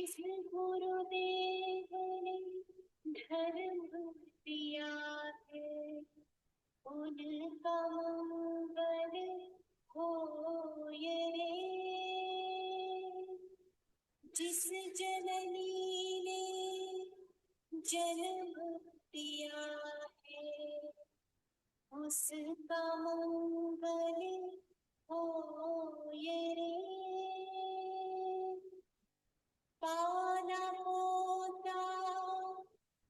जिस गुरुदेव ने धर्म दिया है उनका मंगल हो ये रे। जिस जननी ने जन्म दिया है उसका मंगल हो ये रे। पाला पोता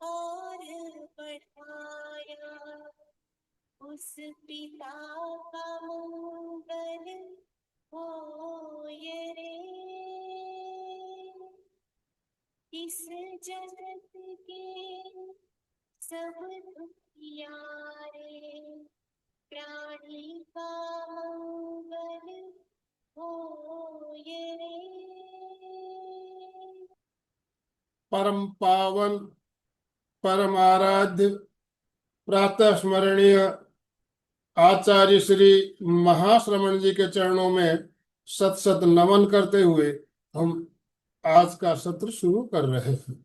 और पढ़ाया उस पिता का मंगल हो ये रे। इस जगत के सब दुखियारे प्राणी का मंगल हो ये रे। परम पावन परम आराध्य प्रातः स्मरणीय आचार्य श्री महाश्रमण जी के चरणों में सत सत नमन करते हुए हम आज का सत्र शुरू कर रहे हैं।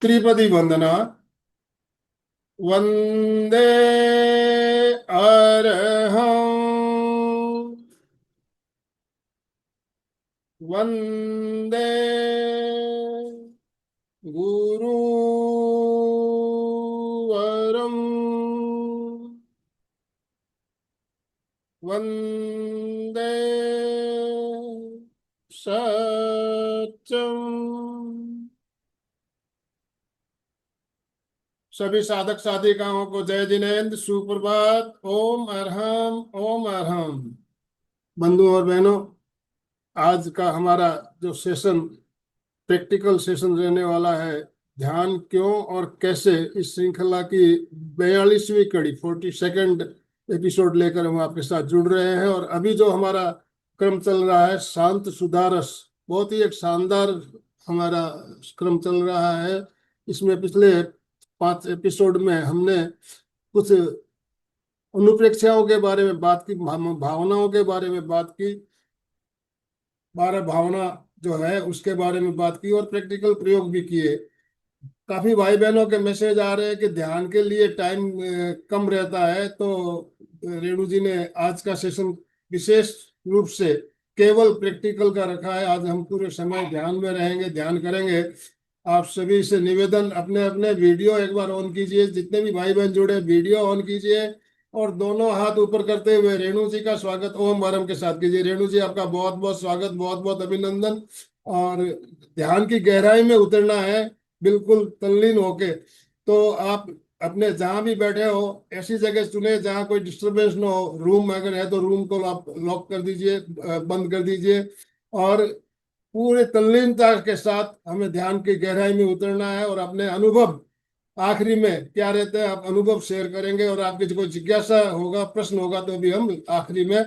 त्रिपदी वंदना। वंदे अरहं वंदे गुरुवरं वंदे सत्यम। सभी साधक साधिकाओं को जय जिनेन्द्र, सुप्रभात। ओम अरहम ओम अरहम। बंधु और बहनों, आज का हमारा जो सेशन प्रैक्टिकल सेशन रहने वाला है, ध्यान क्यों और कैसे, इस श्रृंखला की 42वीं कड़ी 42nd एपिसोड लेकर हम आपके साथ जुड़ रहे हैं। और अभी जो हमारा क्रम चल रहा है शांत सुधारस, बहुत ही एक शानदार हमारा क्रम चल रहा है। इसमें पिछले 5 एपिसोड में हमने कुछ अनुप्रेक्षाओं के बारे में बात की, भावनाओं के बारे में बात की, 12 भावना जो है उसके बारे में बात की और प्रैक्टिकल प्रयोग भी किए। काफी भाई बहनों के मैसेज आ रहे हैं कि ध्यान के लिए टाइम कम रहता है, तो रेणु जी ने आज का सेशन विशेष रूप से केवल प्रैक्टिकल का रखा है। आज हम पूरे समय ध्यान में रहेंगे, ध्यान करेंगे। आप सभी से निवेदन, अपने अपने वीडियो एक बार ऑन कीजिए, जितने भी भाई बहन जुड़े वीडियो ऑन कीजिए और दोनों हाथ ऊपर करते हुए रेणु जी का स्वागत ओम आरम के साथ कीजिए। रेणु जी, आपका बहुत बहुत स्वागत, बहुत बहुत अभिनंदन। और ध्यान की गहराई में उतरना है, बिल्कुल तल्लीन होके। तो आप अपने जहां भी बैठे हो ऐसी जगह चुने जहां कोई डिस्टरबेंस ना हो। रूम अगर है तो रूम को आप लॉक कर दीजिए, बंद कर दीजिए और पूरे तल्लीनता के साथ हमें ध्यान की गहराई में उतरना है। और अपने अनुभव आखिरी में क्या रहते हैं, आप अनुभव शेयर करेंगे और आपकी कोई जिज्ञासा होगा, प्रश्न होगा तो भी हम आखिरी में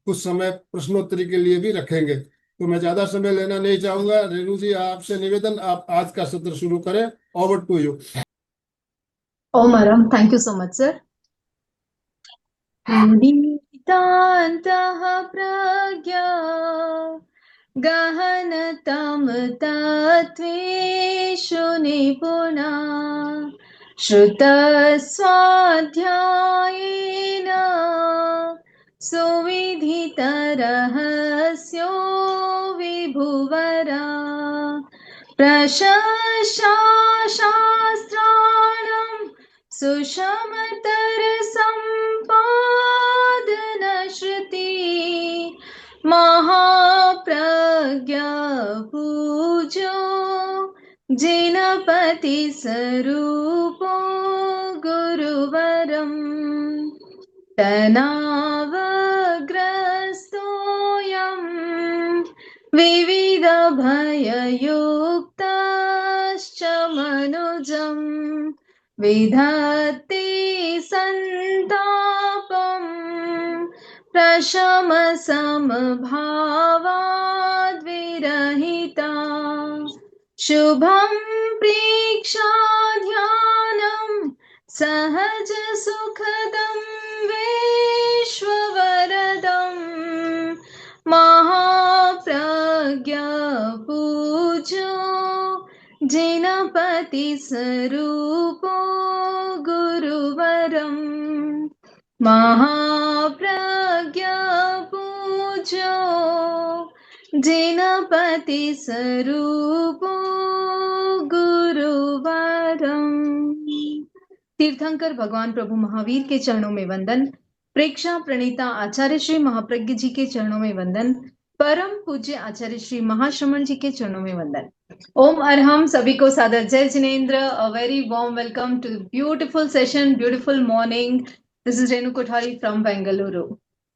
कुछ समय प्रश्नोत्तरी के लिए भी रखेंगे। तो मैं ज्यादा समय लेना नहीं चाहूंगा। रेणु जी, आपसे निवेदन, आप आज का सत्र शुरू करें। Over to you. ओम आरम, thank you so much sir. नितान्तः प्रज्ञा गहनतम तत्त्वेषु निपुणा श्रुतस्वाध्यायेन सुविधितरहस्यो विभुवरा प्रशंसा शास्त्राणां सुषमतर संपादन श्रुति महाप्रज्ञा पूजो जिनपति स्वरूपो गुरुवरं तनावग्रस्तोऽयं विविध भययुक्तश्च मनुजं विधत्ते संतापं प्रशमसमभावाद्विरहिता शुभं प्रेक्षा ध्यानं सहज सुखदं विश्ववरदं महाप्रज्ञा प्रज्ञा पूजो जिनपति स्वरूपो गुरुवरम महाप्रज्ञा पूजो जिनपति स्वरूपो गुरुवरम। तीर्थंकर भगवान प्रभु महावीर के चरणों में वंदन। प्रेक्षा प्रणीता आचार्य श्री महाप्रज्ञ जी के चरणों में वंदन। परम पूज्य आचार्य श्री महाश्रमण जी के चरणों में वंदन। ओम अरहम। सभी को सादर जय जिनेन्द्र। A very warm welcome to beautiful session, beautiful morning. This is Renu Kothari from Bengaluru.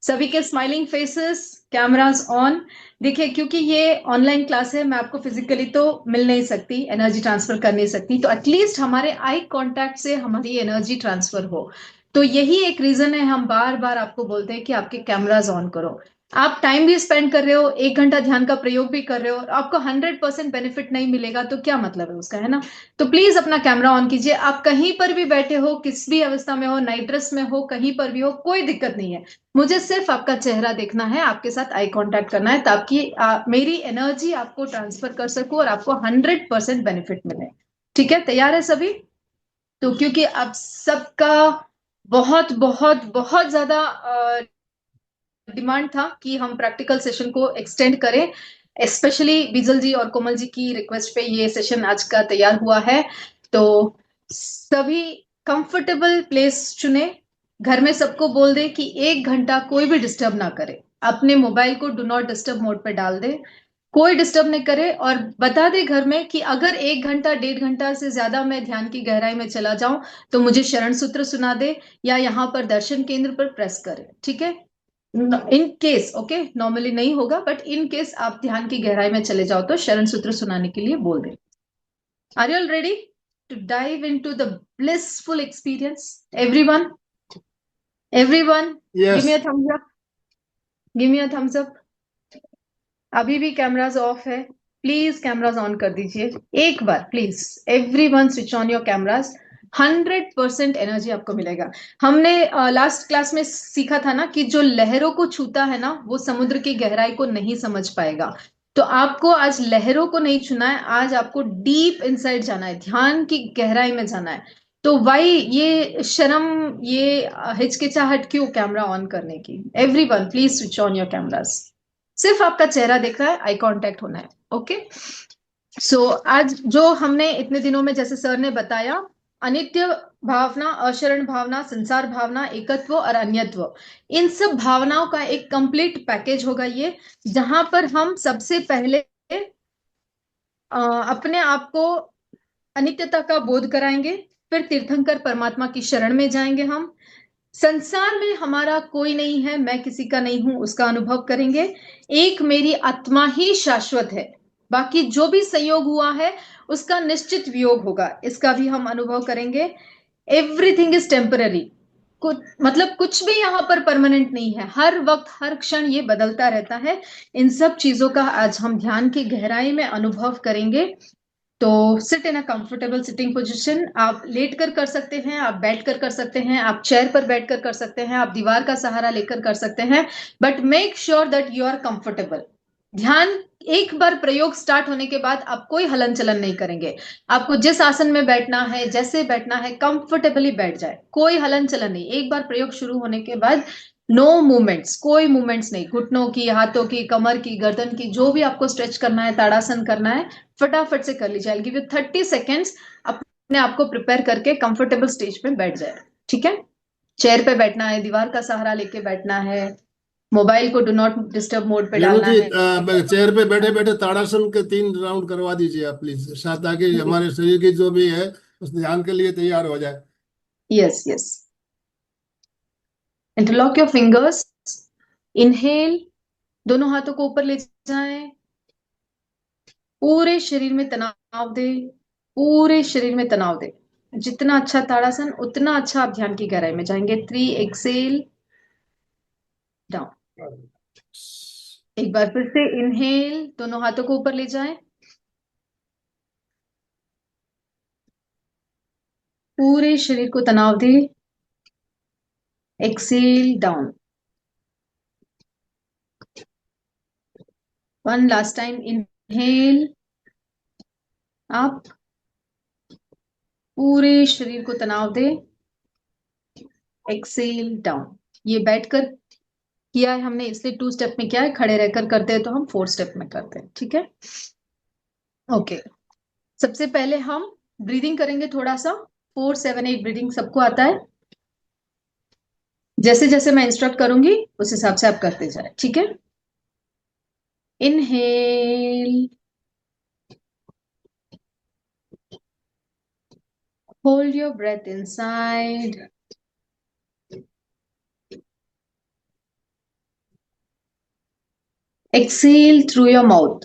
सभी के स्माइलिंग फेसेस, कैमरास ऑन। देखिए, क्योंकि ये ऑनलाइन क्लास है, मैं आपको फिजिकली तो मिल नहीं सकती, एनर्जी ट्रांसफर कर नहीं सकती, तो एटलीस्ट हमारे आई कांटेक्ट से हमारी एनर्जी ट्रांसफर हो। तो यही एक रीजन है, हम बार बार आपको बोलते हैं कि आपके कैमराज ऑन करो। आप टाइम भी स्पेंड कर रहे हो, 1 घंटा ध्यान का प्रयोग भी कर रहे हो, आपको 100% बेनिफिट नहीं मिलेगा तो क्या मतलब है उसका, है ना। तो प्लीज अपना कैमरा ऑन कीजिए। आप कहीं पर भी बैठे हो, किस भी अवस्था में हो, नाइट ड्रेस में हो, कहीं पर भी हो, कोई दिक्कत नहीं है। मुझे सिर्फ आपका चेहरा देखना है, आपके साथ आई कांटेक्ट करना है, ताकि मेरी एनर्जी आपको ट्रांसफर कर सकूं और आपको 100% बेनिफिट मिले। ठीक है, तैयार है सभी? तो क्योंकि अब सबका बहुत बहुत बहुत ज्यादा डिमांड था कि हम प्रैक्टिकल सेशन को एक्सटेंड करें, स्पेशली बिजल जी और कोमल जी की रिक्वेस्ट पे ये सेशन आज का तैयार हुआ है। तो सभी कंफर्टेबल प्लेस चुने, घर में सबको बोल दे कि 1 घंटा कोई भी डिस्टर्ब ना करे, अपने मोबाइल को डू नॉट डिस्टर्ब मोड पे डाल दे, कोई डिस्टर्ब नहीं करे, और बता दे घर में कि अगर 1 घंटा 1.5 घंटा से ज्यादा मैं ध्यान की गहराई में चला जाऊं तो मुझे शरण सूत्र सुना दे या यहाँ पर दर्शन केंद्र पर प्रेस करे। ठीक है, इन केस, ओके, नॉर्मली नहीं होगा, बट इन केस आप ध्यान की गहराई में चले जाओ तो शरण सूत्र सुनाने के लिए बोल दे। Are you all ready to dive into the blissful experience? Everyone, everyone, give me yes. A thumbs up, give me a thumbs up. अभी भी कैमराज ऑफ है, प्लीज कैमराज ऑन कर दीजिए एक बार, please everyone switch on your cameras. 100% energy आपको मिलेगा। हमने लास्ट क्लास में सीखा था ना कि जो लहरों को छूता है ना, वो समुद्र की गहराई को नहीं समझ पाएगा। तो आपको आज लहरों को नहीं छूना है, आज आपको डीप इनसाइड जाना है, ध्यान की गहराई में जाना है। तो वाई ये शर्म, ये हिचकिचाहट क्यों कैमरा ऑन करने की? Everyone please switch on your cameras. सिर्फ आपका चेहरा देख रहा है, आई कांटेक्ट होना है। ओके, सो आज जो हमने इतने दिनों में, जैसे सर ने बताया, अनित्य भावना, अशरण भावना, संसार भावना, एकत्व और अन्यत्व, इन सब भावनाओं का एक कंप्लीट पैकेज होगा ये, जहां पर हम सबसे पहले अपने आप को अनित्यता का बोध कराएंगे, फिर तीर्थंकर परमात्मा की शरण में जाएंगे। हम संसार में हमारा कोई नहीं है, मैं किसी का नहीं हूं, उसका अनुभव करेंगे। एक मेरी आत्मा ही शाश्वत है, बाकी जो भी संयोग हुआ है उसका निश्चित वियोग होगा, इसका भी हम अनुभव करेंगे। एवरीथिंग इज टेम्पररी, कुछ मतलब कुछ भी यहाँ पर परमानेंट नहीं है, हर वक्त हर क्षण ये बदलता रहता है। इन सब चीजों का आज हम ध्यान की गहराई में अनुभव करेंगे। तो sit in a comfortable sitting position. आप लेट कर सकते हैं, आप बैठ कर सकते हैं, आप चेयर पर बैठकर कर सकते हैं, आप दीवार का सहारा लेकर कर सकते हैं, but make sure that you are comfortable. ध्यान एक बार प्रयोग स्टार्ट होने के बाद आप कोई हलन चलन नहीं करेंगे। आपको जिस आसन में बैठना है, जैसे बैठना है, कंफर्टेबली बैठ जाए, कोई हलन चलन नहीं। एक बार प्रयोग शुरू होने के बाद नो मूवमेंट्स, कोई मूवमेंट्स नहीं, घुटनों की, हाथों की, कमर की, गर्दन की, जो भी आपको स्ट्रेच करना है, ताड़ासन करना है, फटाफट से कर लीजिए। आई गिव यू 30 सेकेंड्स, अपने आप को प्रिपेयर करके कंफर्टेबल स्टेज पे बैठ जाए। ठीक है, चेयर पे बैठना है, दीवार का सहारा लेके बैठना है, मोबाइल को डू नॉट डिस्टर्ब मोड पे रेणु डालना जी, है। चेयर पे बैठे बैठे ताड़ासन के 3 राउंड करवा दीजिए आप प्लीज, ताकि हमारे शरीर की जो भी है उस ध्यान के लिए तैयार हो जाए। Yes yes, interlock your fingers, inhale, दोनों हाथों को ऊपर ले जाएं, पूरे शरीर में तनाव दे, पूरे शरीर में तनाव दे। जितना अच्छा ताड़ासन, उतना अच्छा आप ध्यान की गहराई में जाएंगे। 3 एक्सेल डाउन। एक बार फिर से इनहेल, दोनों हाथों को ऊपर ले जाएं, पूरे शरीर को तनाव दे, exhale down. One last time, inhale up, पूरे शरीर को तनाव दे, एक्सेल डाउन। ये बैठकर किया है हमने, इसलिए 2 स्टेप में किया है, खड़े रहकर करते हैं तो हम 4 स्टेप में करते हैं, ठीक है। ओके, सबसे पहले हम ब्रीदिंग करेंगे थोड़ा सा। 4-7-8 ब्रीदिंग सबको आता है? जैसे जैसे मैं इंस्ट्रक्ट करूंगी उस हिसाब से आप करते जाए, ठीक है। Inhale, hold your breath inside, exhale through your mouth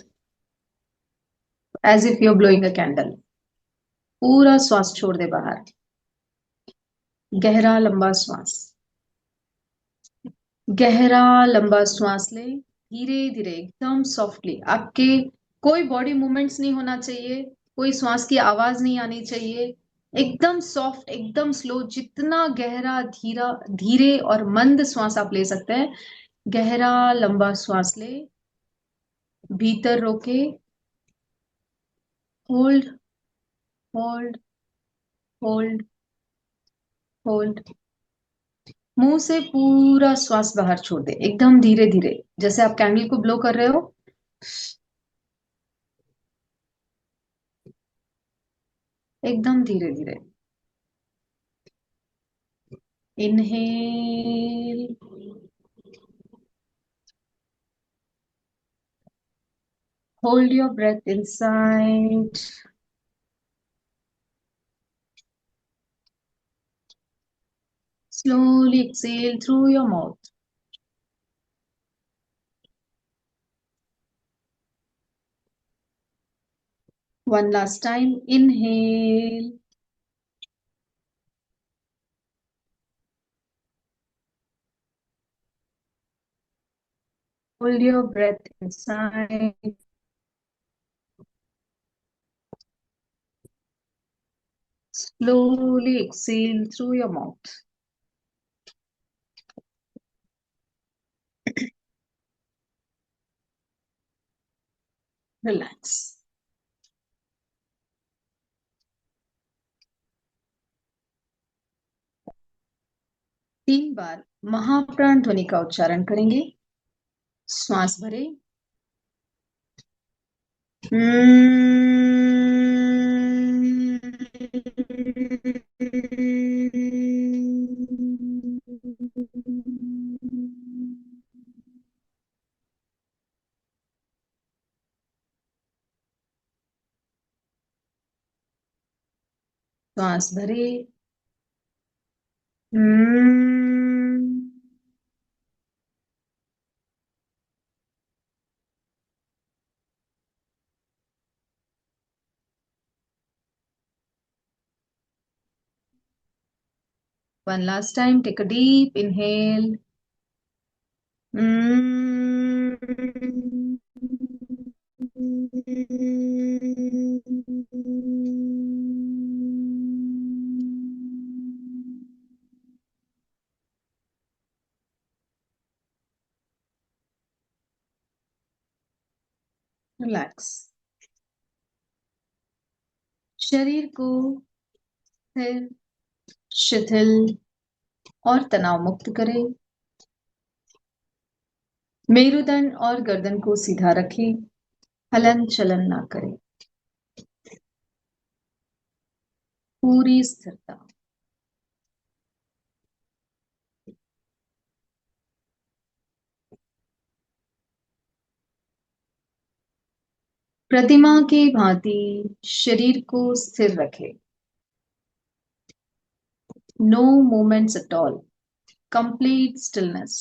as if you're blowing a candle। पूरा श्वास छोड़ दे बाहर, गहरा लंबा श्वास, गहरा लंबा श्वास ले, धीरे धीरे एकदम सॉफ्टली। आपके कोई बॉडी मूवमेंट्स नहीं होना चाहिए, कोई श्वास की आवाज नहीं आनी चाहिए, एकदम सॉफ्ट, एकदम स्लो, जितना गहरा धीरा धीरे और मंद श्वास आप ले सकते हैं। गहरा लंबा श्वास ले, भीतर रोके, होल्ड होल्ड होल्ड होल्ड, मुंह से पूरा श्वास बाहर छोड़ दे, एकदम धीरे धीरे, जैसे आप कैंडल को ब्लो कर रहे हो। एकदम धीरे धीरे। Inhale, hold your breath inside, slowly exhale through your mouth। One last time, inhale, hold your breath inside, slowly exhale through your mouth। Relax। तीन बार महाप्राण ध्वनि का उच्चारण करेंगे। श्वास भरे, श्वास भरे, one last time, take a deep inhale, relax. शरीर को स्थिर, शिथिल और तनाव मुक्त करें। मेरुदंड और गर्दन को सीधा रखें, हलन चलन ना करें। पूरी स्थिरता। प्रतिमा की भांति शरीर को स्थिर रखें। No movements at all, complete stillness.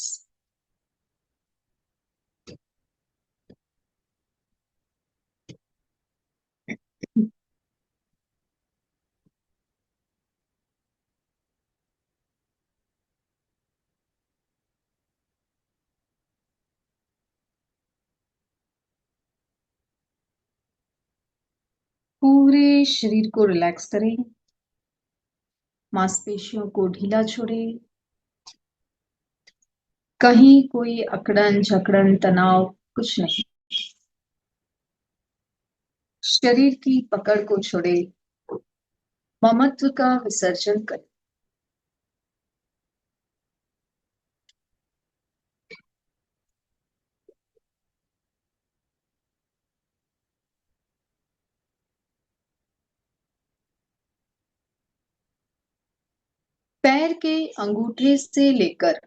पूरे शरीर को रिलैक्स करें, मांसपेशियों को ढीला छोड़ें। कहीं कोई अकड़न झकड़न तनाव कुछ नहीं। शरीर की पकड़ को छोड़े, ममत्व का विसर्जन करें। पैर के अंगूठे से लेकर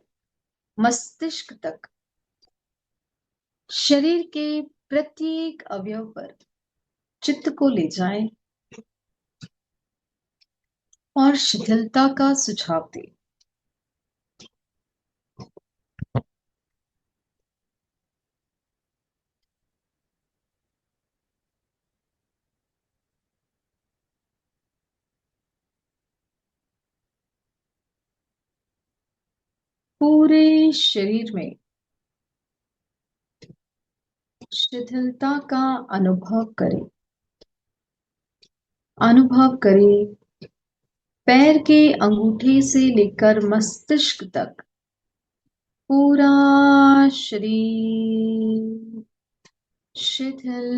मस्तिष्क तक शरीर के प्रत्येक अवयव पर चित्त को ले जाएं और शिथिलता का सुझाव दें। पूरे शरीर में शिथिलता का अनुभव करें। अनुभव करें पैर के अंगूठे से लेकर मस्तिष्क तक पूरा शरीर शिथिल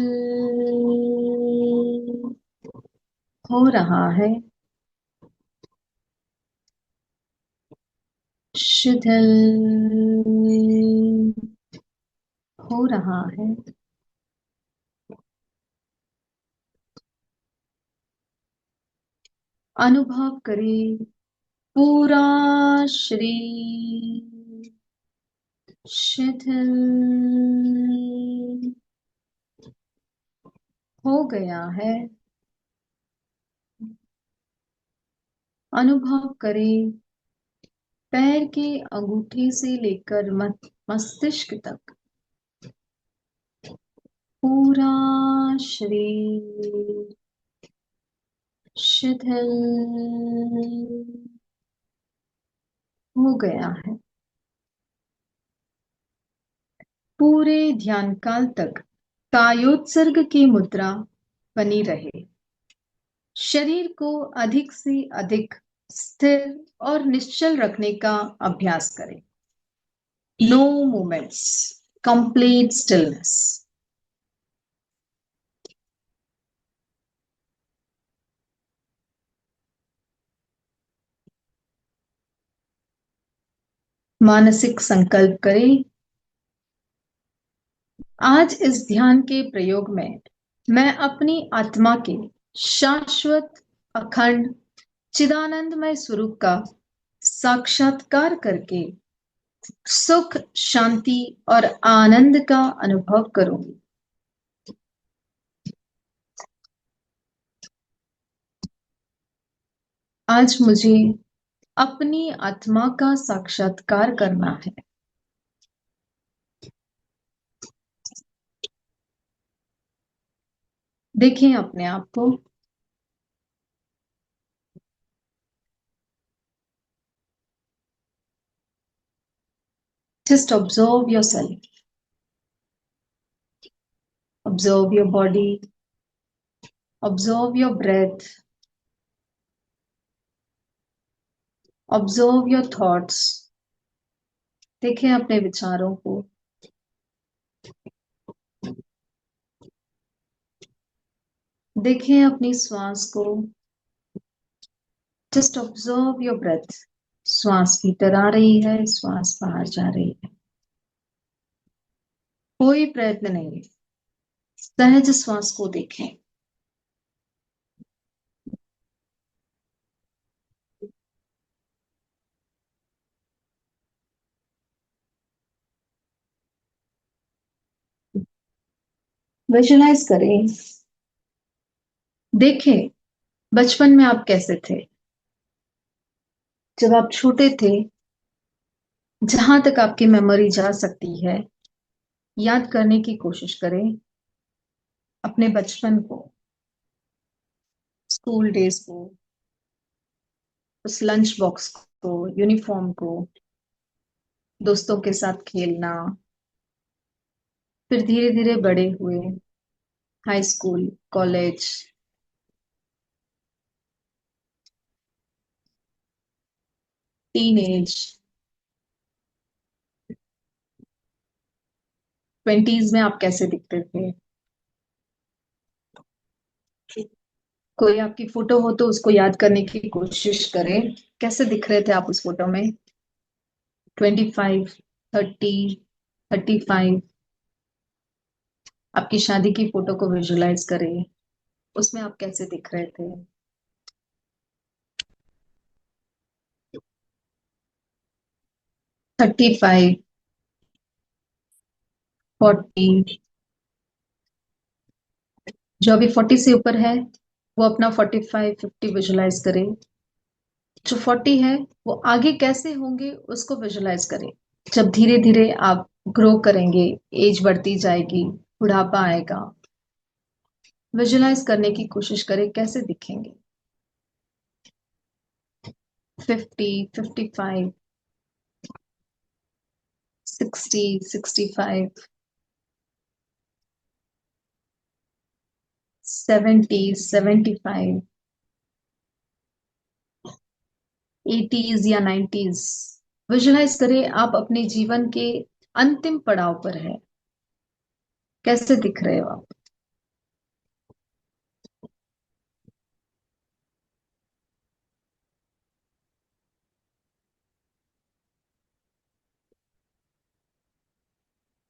हो रहा है, शिथिल हो रहा है। अनुभव करें पूरा शरीर शिथिल हो गया है। अनुभव करें पैर के अंगूठे से लेकर मस्तिष्क तक पूरा शरीर शिथिल हो गया है। पूरे ध्यान काल तक कायोत्सर्ग की मुद्रा बनी रहे। शरीर को अधिक से अधिक स्थिर और निश्चल रखने का अभ्यास करें। No movements, complete stillness. मानसिक संकल्प करें, आज इस ध्यान के प्रयोग में मैं अपनी आत्मा के शाश्वत अखंड चिदानंदमय स्वरूप का साक्षात्कार करके सुख, शांति और आनंद का अनुभव करूंगी। आज मुझे अपनी आत्मा का साक्षात्कार करना है। देखें अपने आप को। Just observe yourself. Observe your body. Observe your breath. Observe your thoughts. देखें अपने विचारों को। देखें अपनी श्वास को। Just observe your breath. श्वास भीतर आ रही है, श्वास बाहर जा रही है। कोई प्रयत्न नहीं, सहज श्वास को देखें। विजुलाइज करें। देखें बचपन में आप कैसे थे। जब आप छोटे थे, जहां तक आपकी मेमोरी जा सकती है, याद करने की कोशिश करें अपने बचपन को, स्कूल डेज को, उस लंच बॉक्स को, यूनिफॉर्म को, दोस्तों के साथ खेलना। फिर धीरे धीरे बड़े हुए, high school, college, teenage, 20s में आप कैसे दिखते थे। कोई आपकी फोटो हो तो उसको याद करने की कोशिश करें। कैसे दिख रहे थे आप उस फोटो में? 25, 30, 35। आपकी शादी की फोटो को विजुलाइज करें, उसमें आप कैसे दिख रहे थे? 35, 40। जो अभी 40 से ऊपर है वो अपना 45, 50 विजुलाइज करे। जो 40 है वो आगे कैसे होंगे उसको विजुलाइज करें। जब धीरे धीरे आप ग्रो करेंगे, एज बढ़ती जाएगी, बुढ़ापा आएगा, विजुलाइज करने की कोशिश करें कैसे दिखेंगे। 50, 55, 60, 65, 70, 75, 80s या 90s। विजुलाइज करें आप अपने जीवन के अंतिम पड़ाव पर है, कैसे दिख रहे हो आप?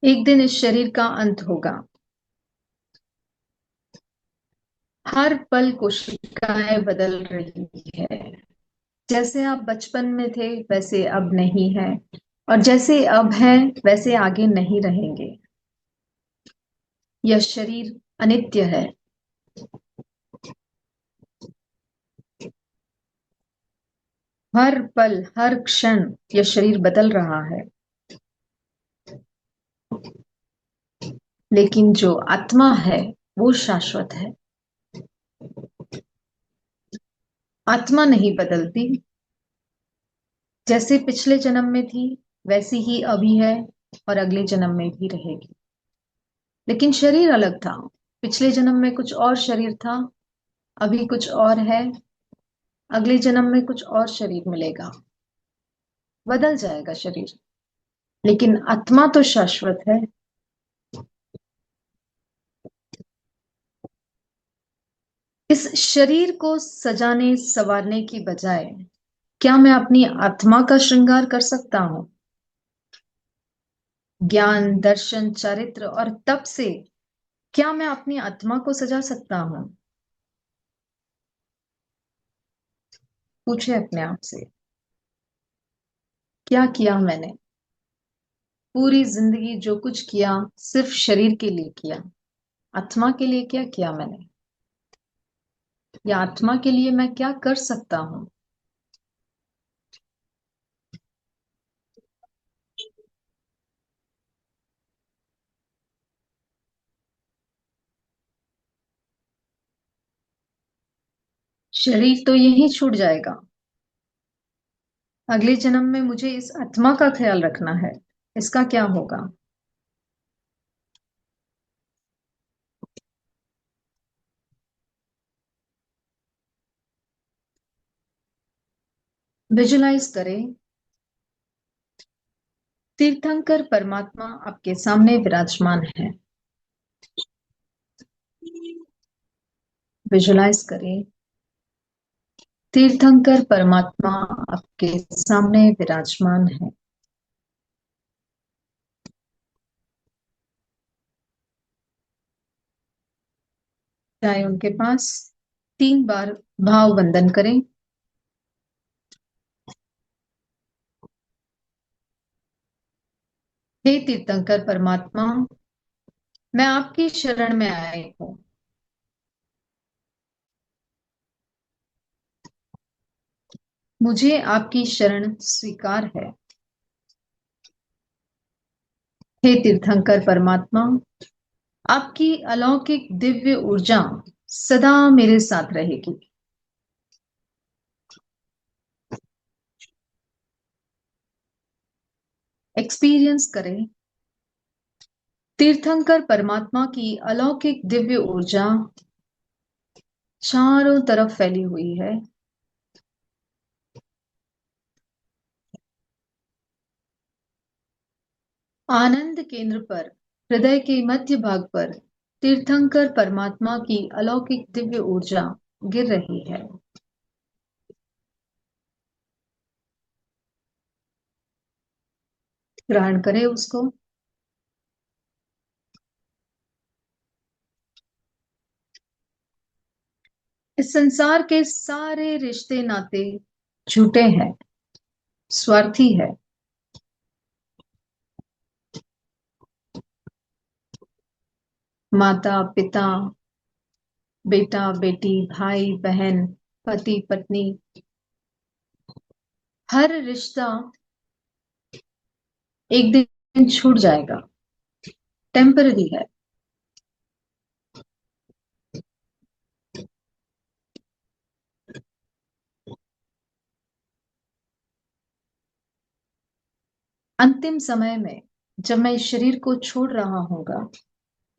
एक दिन इस शरीर का अंत होगा। हर पल कोशिकाएं बदल रही है। जैसे आप बचपन में थे वैसे अब नहीं है, और जैसे अब है वैसे आगे नहीं रहेंगे। यह शरीर अनित्य है। हर पल हर क्षण यह शरीर बदल रहा है। लेकिन जो आत्मा है वो शाश्वत है। आत्मा नहीं बदलती। जैसे पिछले जन्म में थी वैसी ही अभी है और अगले जन्म में भी रहेगी। लेकिन शरीर अलग था। पिछले जन्म में कुछ और शरीर था, अभी कुछ और है, अगले जन्म में कुछ और शरीर मिलेगा। बदल जाएगा शरीर, लेकिन आत्मा तो शाश्वत है। इस शरीर को सजाने संवारने की बजाय क्या मैं अपनी आत्मा का श्रृंगार कर सकता हूं? ज्ञान, दर्शन, चारित्र और तप से क्या मैं अपनी आत्मा को सजा सकता हूं? पूछे अपने आप से, क्या किया मैंने? पूरी जिंदगी जो कुछ किया सिर्फ शरीर के लिए किया। आत्मा के लिए क्या किया मैंने? या आत्मा के लिए मैं क्या कर सकता हूं? शरीर तो यही छूट जाएगा। अगले जन्म में मुझे इस आत्मा का ख्याल रखना है। इसका क्या होगा? विजुलाइज करें, तीर्थंकर परमात्मा आपके सामने विराजमान है। विजुलाइज करें, तीर्थंकर परमात्मा आपके सामने विराजमान है। चाहे उनके पास 3 बार भाव वंदन करें। हे तीर्थंकर परमात्मा, मैं आपकी शरण में आई हूँ। मुझे आपकी शरण स्वीकार है। हे तीर्थंकर परमात्मा, आपकी अलौकिक दिव्य ऊर्जा सदा मेरे साथ रहेगी। एक्सपीरियंस करें, तीर्थंकर परमात्मा की अलौकिक दिव्य ऊर्जा चारों तरफ फैली हुई है। आनंद केंद्र पर, हृदय के मध्य भाग पर तीर्थंकर परमात्मा की अलौकिक दिव्य ऊर्जा गिर रही है। ग्रहण करें उसको। इस संसार के सारे रिश्ते नाते झूठे हैं, स्वार्थी है। माता पिता, बेटा बेटी, भाई बहन, पति पत्नी, हर रिश्ता एक दिन छूट जाएगा, टेम्पररी है। अंतिम समय में जब मैं इस शरीर को छोड़ रहा होगा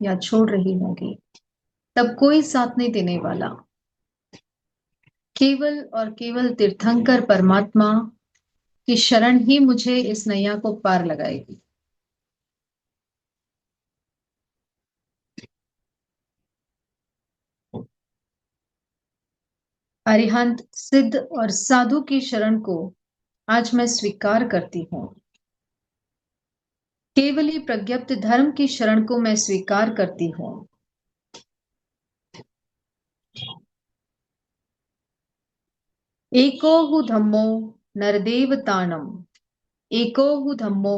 या छोड़ रही होंगी, तब कोई साथ नहीं देने वाला। केवल और केवल तीर्थंकर परमात्मा की शरण ही मुझे इस नैया को पार लगाएगी। अरिहंत, सिद्ध और साधु की शरण को आज मैं स्वीकार करती हूँ। केवली प्रज्ञप्त धर्म की शरण को मैं स्वीकार करती हूँ। एको हु धम्मो नरदेवताणम, एको हु धम्मो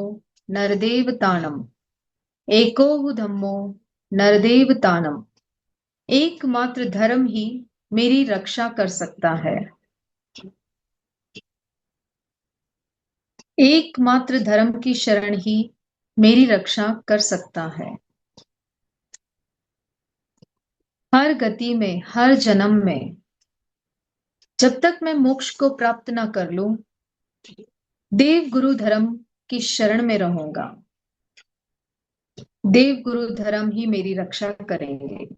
नरदेवताणम, एको हु धम्मो नरदेवताणम। एकमात्र धर्म ही मेरी रक्षा कर सकता है। एकमात्र धर्म की शरण ही मेरी रक्षा कर सकता है। हर गति में, हर जन्म में, जब तक मैं मोक्ष को प्राप्त ना कर लूं, देव गुरु धर्म की शरण में रहूंगा। देव गुरु धर्म ही मेरी रक्षा करेंगे।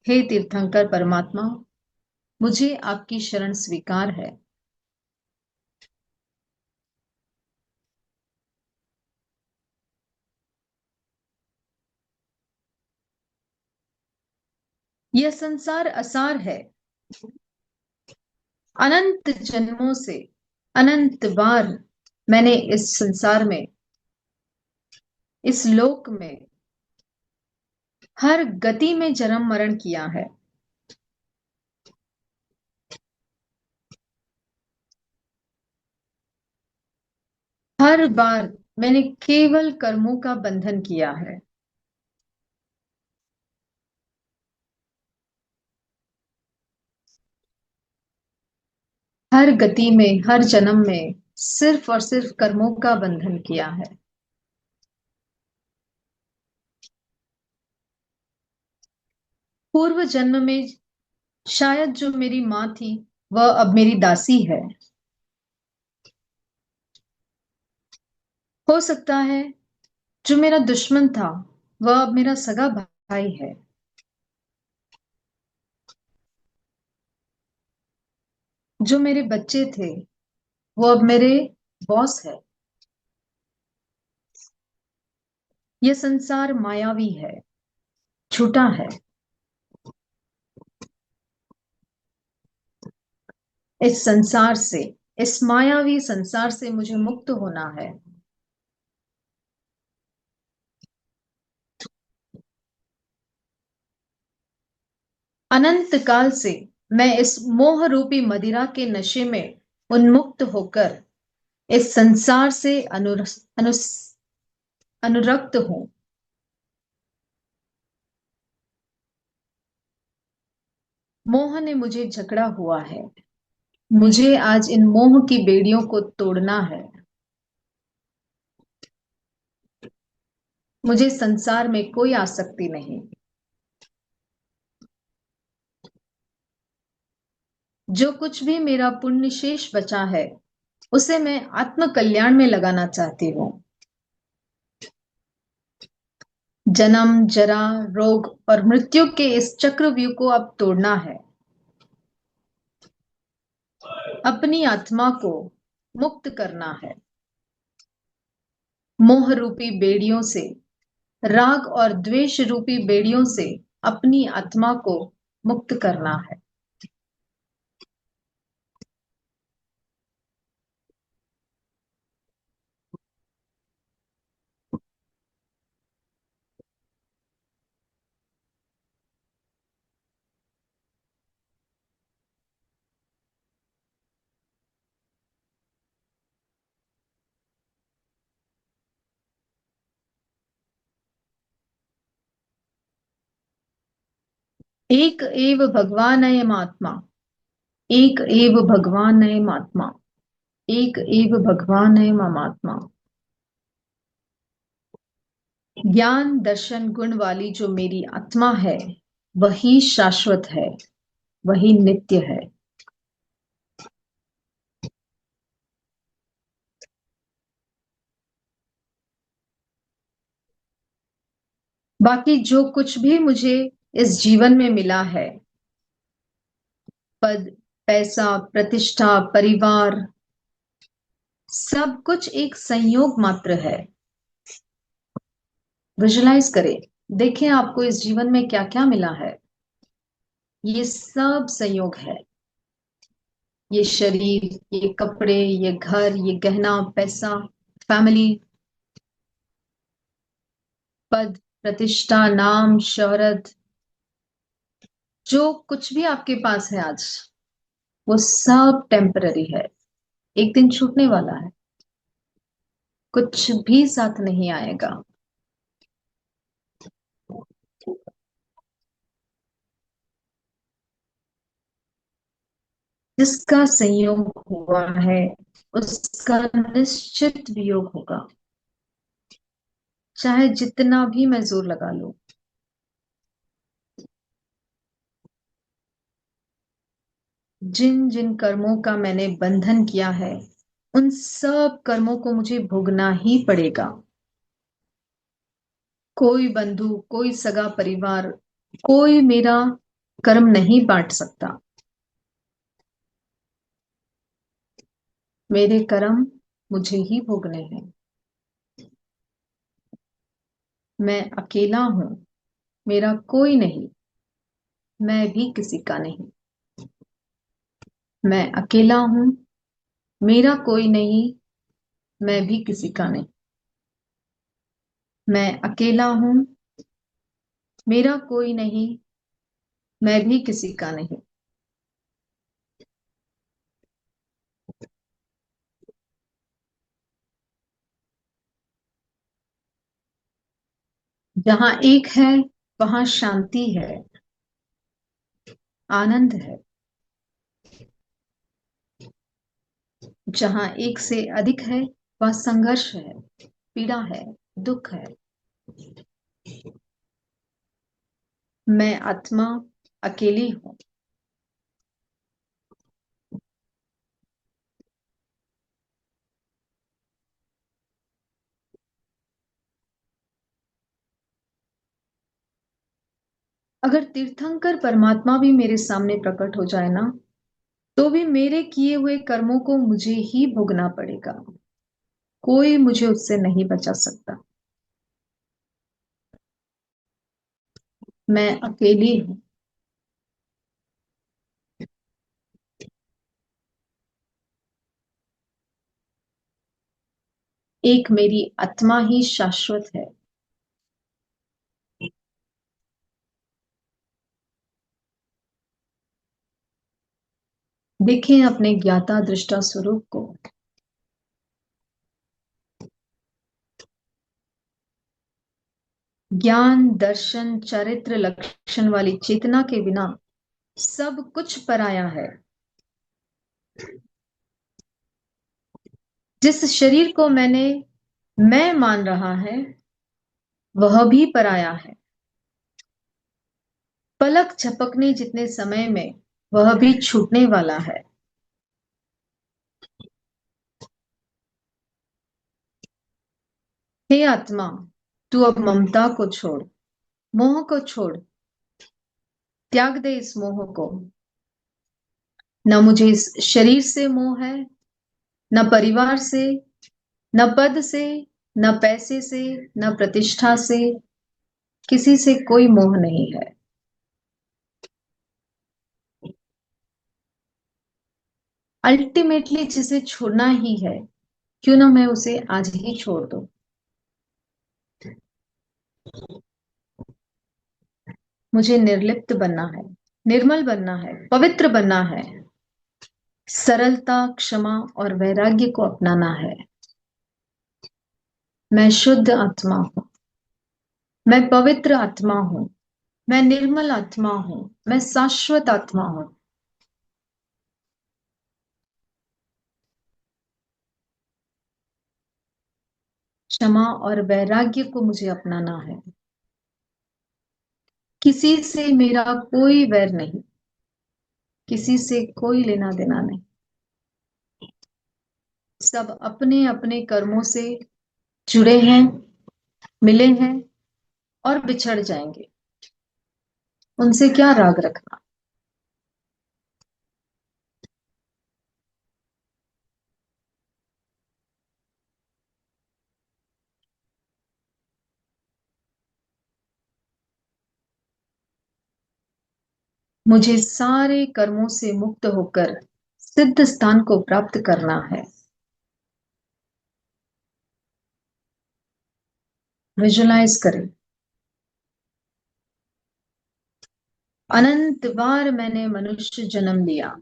हे तीर्थंकर परमात्मा, मुझे आपकी शरण स्वीकार है। यह संसार असार है। अनंत जन्मों से, अनंत बार मैंने इस संसार में, इस लोक में, हर गति में जन्म मरण किया है। हर बार मैंने केवल कर्मों का बंधन किया है। हर गति में, हर जन्म में सिर्फ और सिर्फ कर्मों का बंधन किया है। पूर्व जन्म में शायद जो मेरी मां थी, वह अब मेरी दासी है। हो सकता है जो मेरा दुश्मन था, वह अब मेरा सगा भाई है। जो मेरे बच्चे थे, वो अब मेरे बॉस है। यह संसार मायावी है, झूठा है। इस संसार से, इस मायावी संसार से मुझे मुक्त होना है। अनंत काल से मैं इस मोह रूपी मदिरा के नशे में उन्मुक्त होकर इस संसार से अनुरक्त हूं। मोह ने मुझे जकड़ा हुआ है। मुझे आज इन मोह की बेड़ियों को तोड़ना है। मुझे संसार में कोई आसक्ति नहीं। जो कुछ भी मेरा पुण्य शेष बचा है, उसे मैं आत्म कल्याण में लगाना चाहती हूँ। जन्म, जरा, रोग और मृत्यु के इस चक्रव्यूह को अब तोड़ना है। अपनी आत्मा को मुक्त करना है। मोह रूपी बेड़ियों से, राग और द्वेष रूपी बेड़ियों से अपनी आत्मा को मुक्त करना है। एक एव भगवानयम आत्मा, एक एव भगवानयम आत्मा, एक एव भगवानयम आत्मा। ज्ञान दर्शन गुण वाली जो मेरी आत्मा है वही शाश्वत है, वही नित्य है। बाकी जो कुछ भी मुझे इस जीवन में मिला है, पद, पैसा, प्रतिष्ठा, परिवार, सब कुछ एक संयोग मात्र है। विजुलाइज करें, देखें आपको इस जीवन में क्या क्या मिला है। ये सब संयोग है। ये शरीर, ये कपड़े, ये घर, ये गहना, पैसा, फैमिली, पद, प्रतिष्ठा, नाम, शोहरत, जो कुछ भी आपके पास है आज, वो सब टेम्पररी है, एक दिन छूटने वाला है। कुछ भी साथ नहीं आएगा। जिसका संयोग हुआ है उसका निश्चित वियोग होगा, चाहे जितना भी मैं जोर लगा लूं। जिन जिन कर्मों का मैंने बंधन किया है उन सब कर्मों को मुझे भोगना ही पड़ेगा। कोई बंधु, कोई सगा परिवार, कोई मेरा कर्म नहीं बांट सकता। मेरे कर्म मुझे ही भोगने हैं। मैं अकेला हूं, मेरा कोई नहीं, मैं भी किसी का नहीं। मैं अकेला हूं, मेरा कोई नहीं, मैं भी किसी का नहीं। मैं अकेला हूं, मेरा कोई नहीं, मैं भी किसी का नहीं। जहां एक है वहां शांति है, आनंद है। जहां एक से अधिक है वह संघर्ष है, पीड़ा है, दुख है। मैं आत्मा अकेली हूं। अगर तीर्थंकर परमात्मा भी मेरे सामने प्रकट हो जाए ना, तो भी मेरे किए हुए कर्मों को मुझे ही भोगना पड़ेगा। कोई मुझे उससे नहीं बचा सकता। मैं अकेली हूं। एक मेरी आत्मा ही शाश्वत है। देखें अपने ज्ञाता दृष्टा स्वरूप को। ज्ञान दर्शन चरित्र लक्षण वाली चेतना के बिना सब कुछ पराया है। जिस शरीर को मैं मान रहा है वह भी पराया है। पलक झपकने जितने समय में वह भी छूटने वाला है। हे आत्मा, तू अब ममता को छोड़, मोह को छोड़, त्याग दे इस मोह को। न मुझे इस शरीर से मोह है, न परिवार से, न पद से, न पैसे से, न प्रतिष्ठा से, किसी से कोई मोह नहीं है। अल्टीमेटली जिसे छोड़ना ही है, क्यों ना मैं उसे आज ही छोड़ दूं। मुझे निर्लिप्त बनना है, निर्मल बनना है, पवित्र बनना है, सरलता, क्षमा और वैराग्य को अपनाना है। मैं शुद्ध आत्मा हूं, मैं पवित्र आत्मा हूं, मैं निर्मल आत्मा हूं, मैं शाश्वत आत्मा हूं। क्षमा और वैराग्य को मुझे अपनाना है। किसी से मेरा कोई वैर नहीं, किसी से कोई लेना देना नहीं। सब अपने अपने कर्मों से जुड़े हैं, मिले हैं और बिछड़ जाएंगे। उनसे क्या राग रखना। मुझे सारे कर्मों से मुक्त होकर सिद्ध स्थान को प्राप्त करना है। विजुलाइज करें, अनंत बार मैंने मनुष्य जन्म लिया,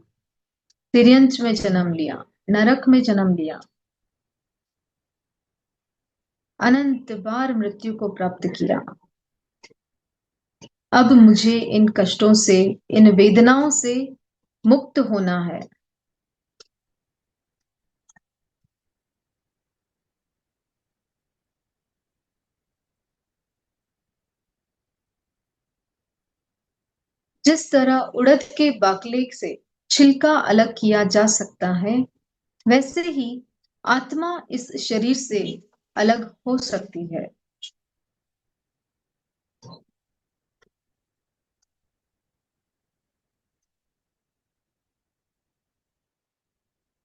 तिर्यंच में जन्म लिया, नरक में जन्म लिया, अनंत बार मृत्यु को प्राप्त किया। अब मुझे इन कष्टों से, इन वेदनाओं से मुक्त होना है। जिस तरह उड़द के बाकले से छिलका अलग किया जा सकता है, वैसे ही आत्मा इस शरीर से अलग हो सकती है।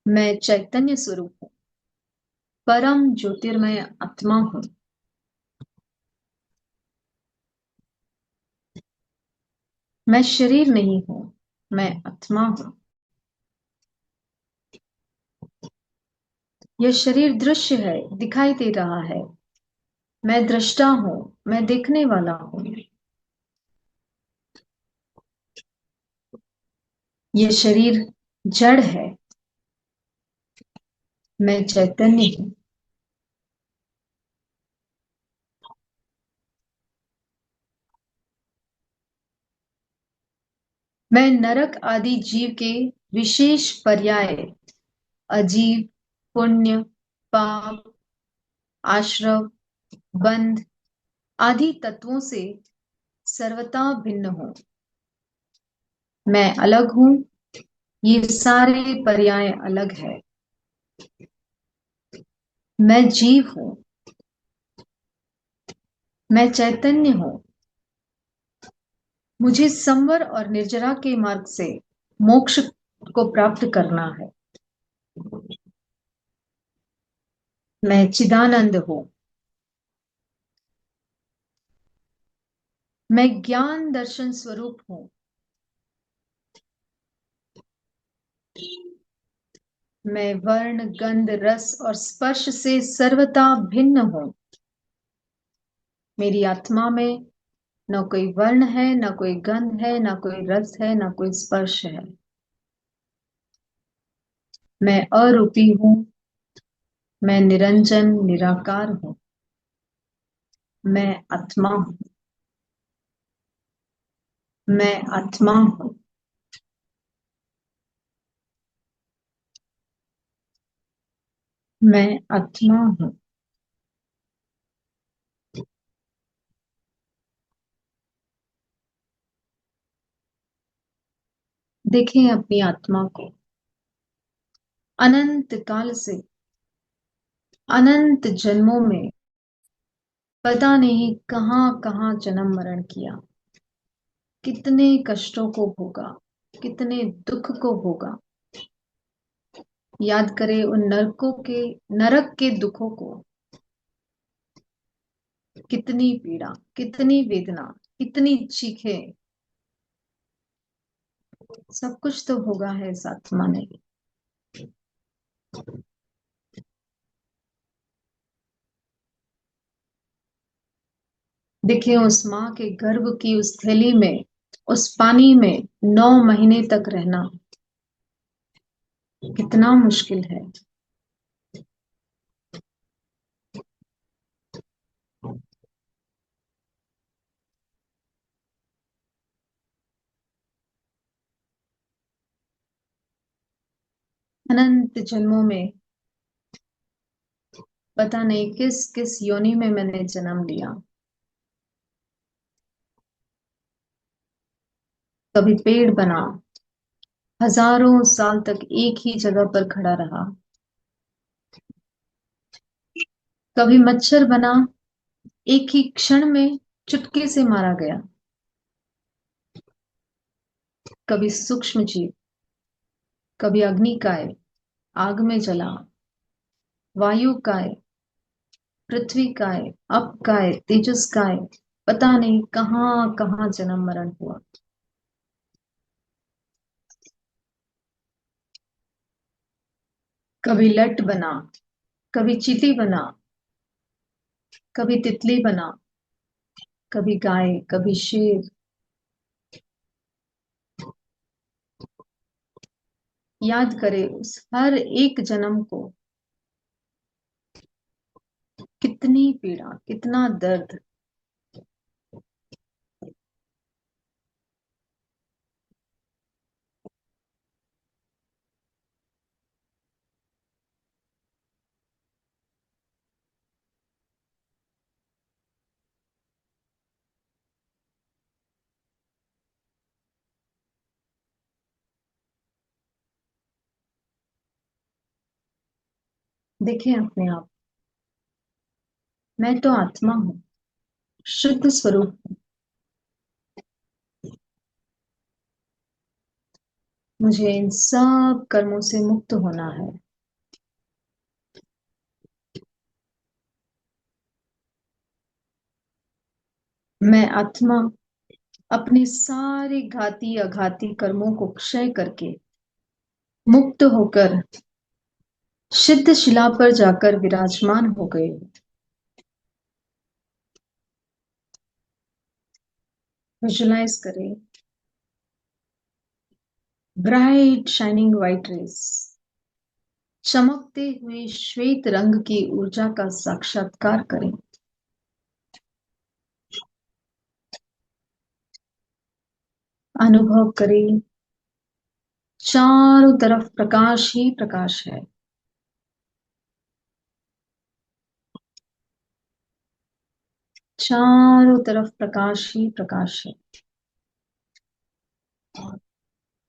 मैं चैतन्य स्वरूप हूं, परम ज्योतिर्मय आत्मा हूं। मैं शरीर नहीं हूं, मैं आत्मा हूं। यह शरीर दृश्य है, दिखाई दे रहा है। मैं दृष्टा हूं, मैं देखने वाला हूं। यह शरीर जड़ है, मैं चैतन्य हूं। मैं नरक आदि जीव के विशेष पर्याय, अजीव, पुण्य, पाप, आश्रव, बंध आदि तत्वों से सर्वथा भिन्न हूं। मैं अलग हूं, ये सारे पर्याय अलग है। मैं जीव हूं, मैं चैतन्य हूं। मुझे संवर और निर्जरा के मार्ग से मोक्ष को प्राप्त करना है। मैं चिदानंद हूं, मैं ज्ञान दर्शन स्वरूप हूं। मैं वर्ण, गंध, रस और स्पर्श से सर्वथा भिन्न हूं। मेरी आत्मा में न कोई वर्ण है, न कोई गंध है, न कोई रस है, न कोई स्पर्श है। मैं अरूपी हूं, मैं निरंजन निराकार हूं। मैं आत्मा हूं, मैं आत्मा हूं। मैं आत्मा हूं। देखें अपनी आत्मा को। अनंत काल से, अनंत जन्मों में पता नहीं कहां कहां जन्म मरण किया, कितने कष्टों को भोगा, कितने दुख को भोगा। याद करें उन नरक के दुखों को। कितनी पीड़ा, कितनी वेदना, कितनी चीखें, सब कुछ तो भोगा है इस आत्मा ने। देखिए, उस माँ के गर्भ की उस थैली में, उस पानी में 9 महीने तक रहना कितना मुश्किल है। अनंत जन्मों में पता नहीं किस किस योनि में मैंने जन्म लिया। कभी पेड़ बना, हजारों साल तक एक ही जगह पर खड़ा रहा। कभी मच्छर बना, एक ही क्षण में चुटकी से मारा गया। कभी सूक्ष्म जीव, कभी अग्निकाय, आग में जला, वायु काय, पृथ्वी काय, अप काय, तेजस काय, पता नहीं कहाँ कहाँ जन्म मरण हुआ। कभी लट बना, कभी चींटी बना, कभी तितली बना, कभी गाय, कभी शेर। याद करे उस हर एक जन्म को, कितनी पीड़ा, कितना दर्द। देखें अपने आप, मैं तो आत्मा हूँ, शुद्ध स्वरूप हूँ। मुझे इन सब कर्मों से मुक्त होना है। मैं आत्मा अपने सारे घाती अघाती कर्मों को क्षय करके मुक्त होकर सिद्ध शिला पर जाकर विराजमान हो गए। विजुलाइज करें ब्राइट शाइनिंग व्हाइट रेस, चमकते हुए श्वेत रंग की ऊर्जा का साक्षात्कार करें। अनुभव करें चारों तरफ प्रकाश ही प्रकाश है। चारों तरफ प्रकाश ही प्रकाश है।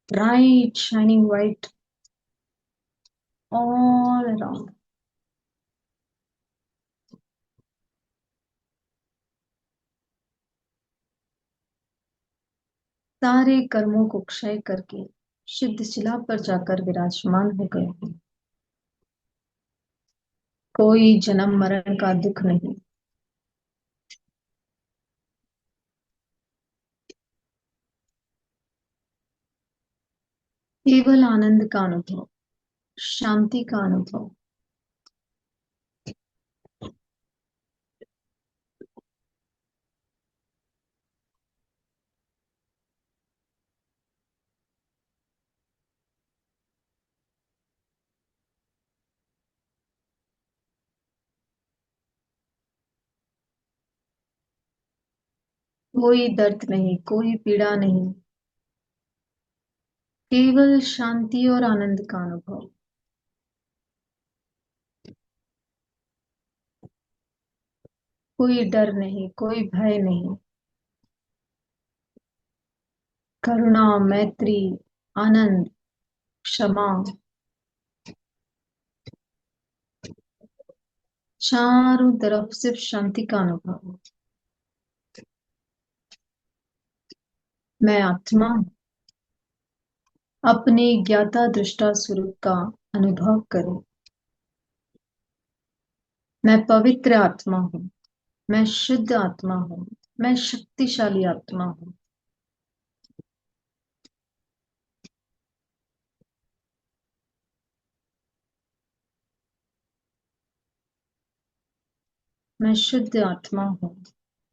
Bright shining white all around. सारे कर्मों को क्षय करके सिद्ध शिला पर जाकर विराजमान हो गए हैं। कोई जन्म मरण का दुख नहीं। केवल आनंद का अनुभव, शांति का अनुभव। कोई दर्द नहीं, कोई पीड़ा नहीं, केवल शांति और आनंद का अनुभव। कोई डर नहीं, कोई भय नहीं। करुणा, मैत्री, आनंद, क्षमा, चारों तरफ सिर्फ शांति का अनुभव। मैं आत्मा हूं। अपने ज्ञाता दृष्टा स्वरूप का अनुभव करो। मैं पवित्र आत्मा हूं। मैं शुद्ध आत्मा हूं। मैं शक्तिशाली आत्मा हूं। मैं शुद्ध आत्मा हूँ,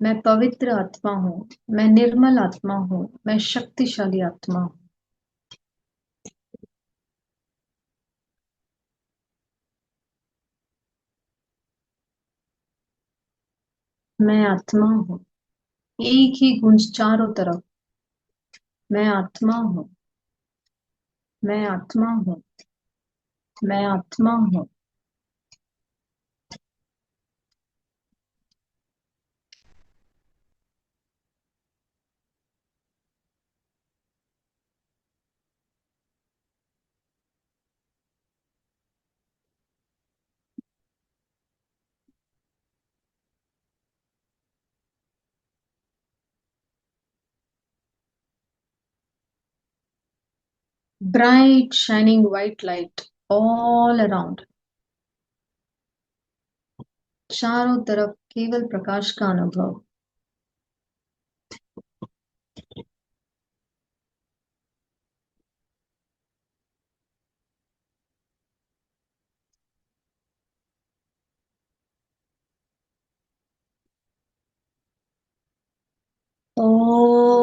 मैं पवित्र आत्मा हूँ, मैं निर्मल आत्मा हूँ, मैं शक्तिशाली आत्मा हूँ। मैं आत्मा हूँ, एक ही गूंज चारों तरफ। मैं आत्मा हूँ, मैं आत्मा हूँ, मैं आत्मा हूँ। Bright shining white light all around. चारों तरफ केवल प्रकाश का अनुभव। ओम।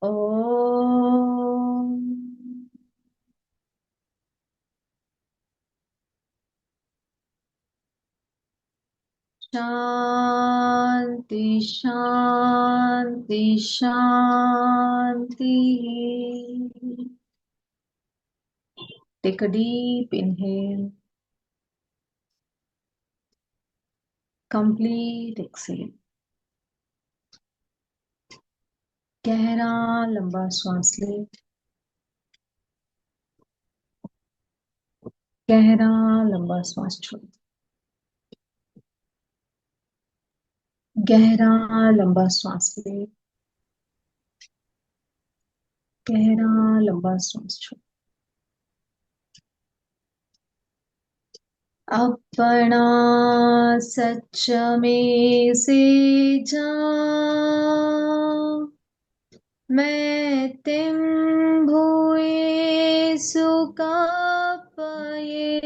ओम। शांति शांति शांति। Take a deep inhale, complete exhale. गहरा लंबा श्वास ले, गहरा लंबा श्वास छोड़। गहरा लंबा श्वास ले, गहरा लंबा श्वास छोड़। अपना सच में से जा, मैं तिम भुए सुका पाए।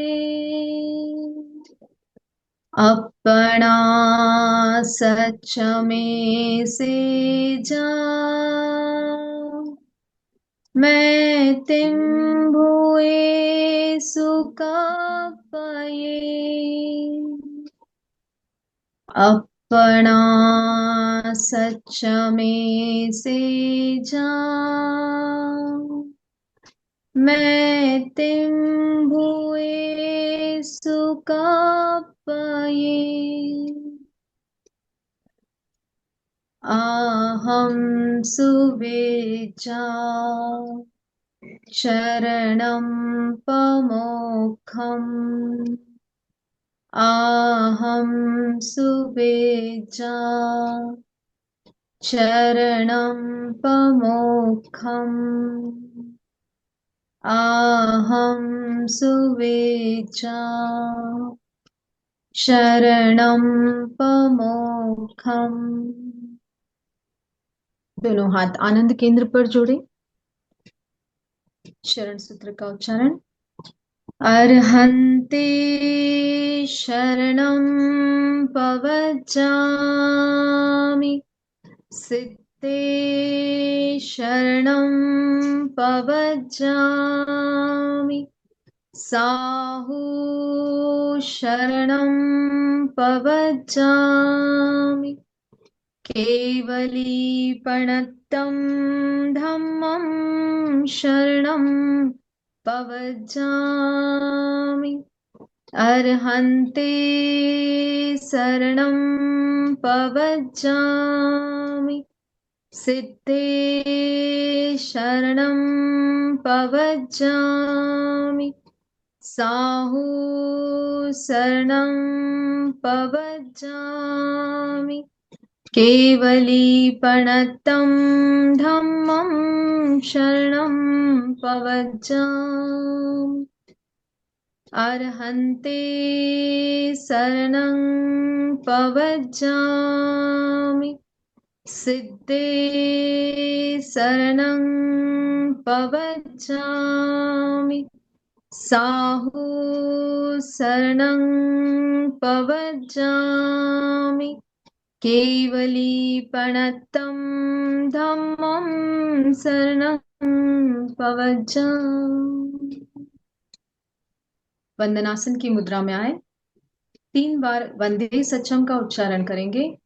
अपना सच में से जा, मैं तिम भुए सुका पाए। अपना सच में से जा, मैं तिम भुए सुका पाए। आहम सुवेचा शरणं पमोक्षम्। आहम सुवेचा शरणं पमोक्षम्। आहम सुवेचा शरणं पमोक्षम्। दोनों हाथ आनंद केंद्र पर जोड़े। शरण सूत्र का उच्चारण। अर्हन्ते शरणं पवचामि, सिद्धे शरणं पवचामि, साहू शरणं पवचामि, केवलीपणत्तं धम्मं शरणं पवचामि। अर्हन्ते शरणं पवचामि, सिद्धे शरणं पवचामि, साहू शरणं पवचामि, केवलीपणतं धम्मं शरणं पवज्जामि अर्हन्ते शरणं पवज्जामि सिद्धे शरणं पवज्जामि साहु शरणं पवज्जामि केवलीपणतं धम्मं शरणं पवज्जामि। वंदनासन की मुद्रा में आए 3 बार वंदे सच्चम का उच्चारण करेंगे।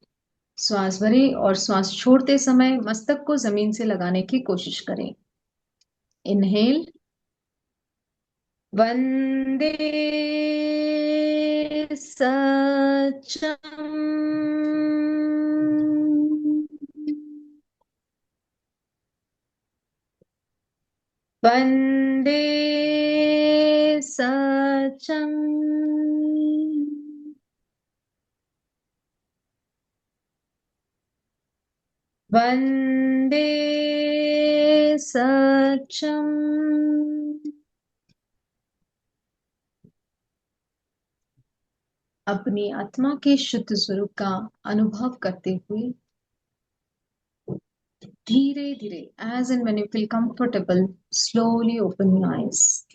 श्वास भरें और श्वास छोड़ते समय मस्तक को जमीन से लगाने की कोशिश करें। इनहेल, वंदे सच्चम, वंदे सच्चम, वंदे सच्चम। अपनी आत्मा के शुद्ध स्वरूप का अनुभव करते हुए धीरे धीरे, as and when you feel comfortable, slowly open your eyes.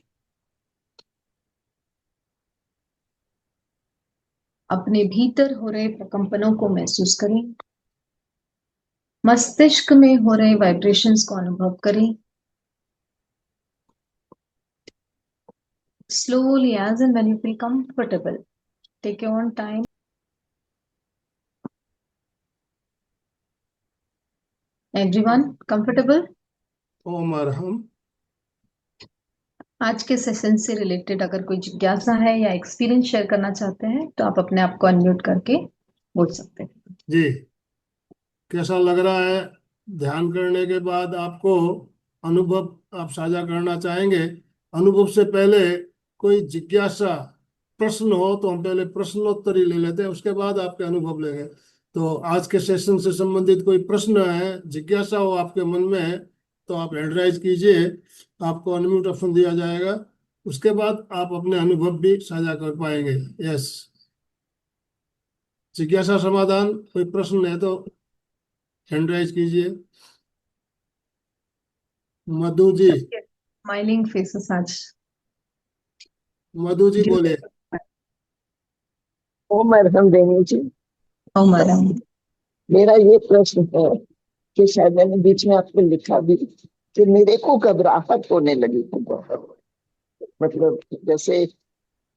अपने भीतर हो रहे प्रकंपनों को महसूस करें। मस्तिष्क में हो रहे वाइब्रेशंस को अनुभव करें। Slowly, as and when you feel comfortable, take your own time. Everyone comfortable? ओम अरहम। आज के सेशन से रिलेटेड अगर कोई जिज्ञासा है या एक्सपीरियंस शेयर करना चाहते हैं तो आप अपने आप को अनम्यूट करके बोल सकते हैं। जी, कैसा लग रहा है? ध्यान करने के बाद आपको अनुभव आप साझा करना चाहेंगे? अनुभव से पहले कोई जिज्ञासा प्रश्न हो तो हम पहले प्रश्नोत्तरी ले लेते हैं, उसके बाद आपके अनुभव लेंगे। तो आज के सेशन से संबंधित कोई प्रश्न है, जिज्ञासा हो आपके मन में है तो आप हैंड राइज कीजिए, आपको अनम्यूट ऑप्शन दिया जाएगा। उसके बाद आप अपने अनुभव भी साझा कर पाएंगे। यस, जिज्ञासा समाधान कोई प्रश्न है तो हैंड राइज कीजिए। मधु जी, स्माइलिंग फेसेस आज। मधु जी बोले। ओम अरहम देवी जी, ओम अरहम। मेरा ये प्रश्न है कि शायद मैंने बीच में आपको लिखा भी कि मेरे को घबराहट होने लगी थी बहुत। मतलब जैसे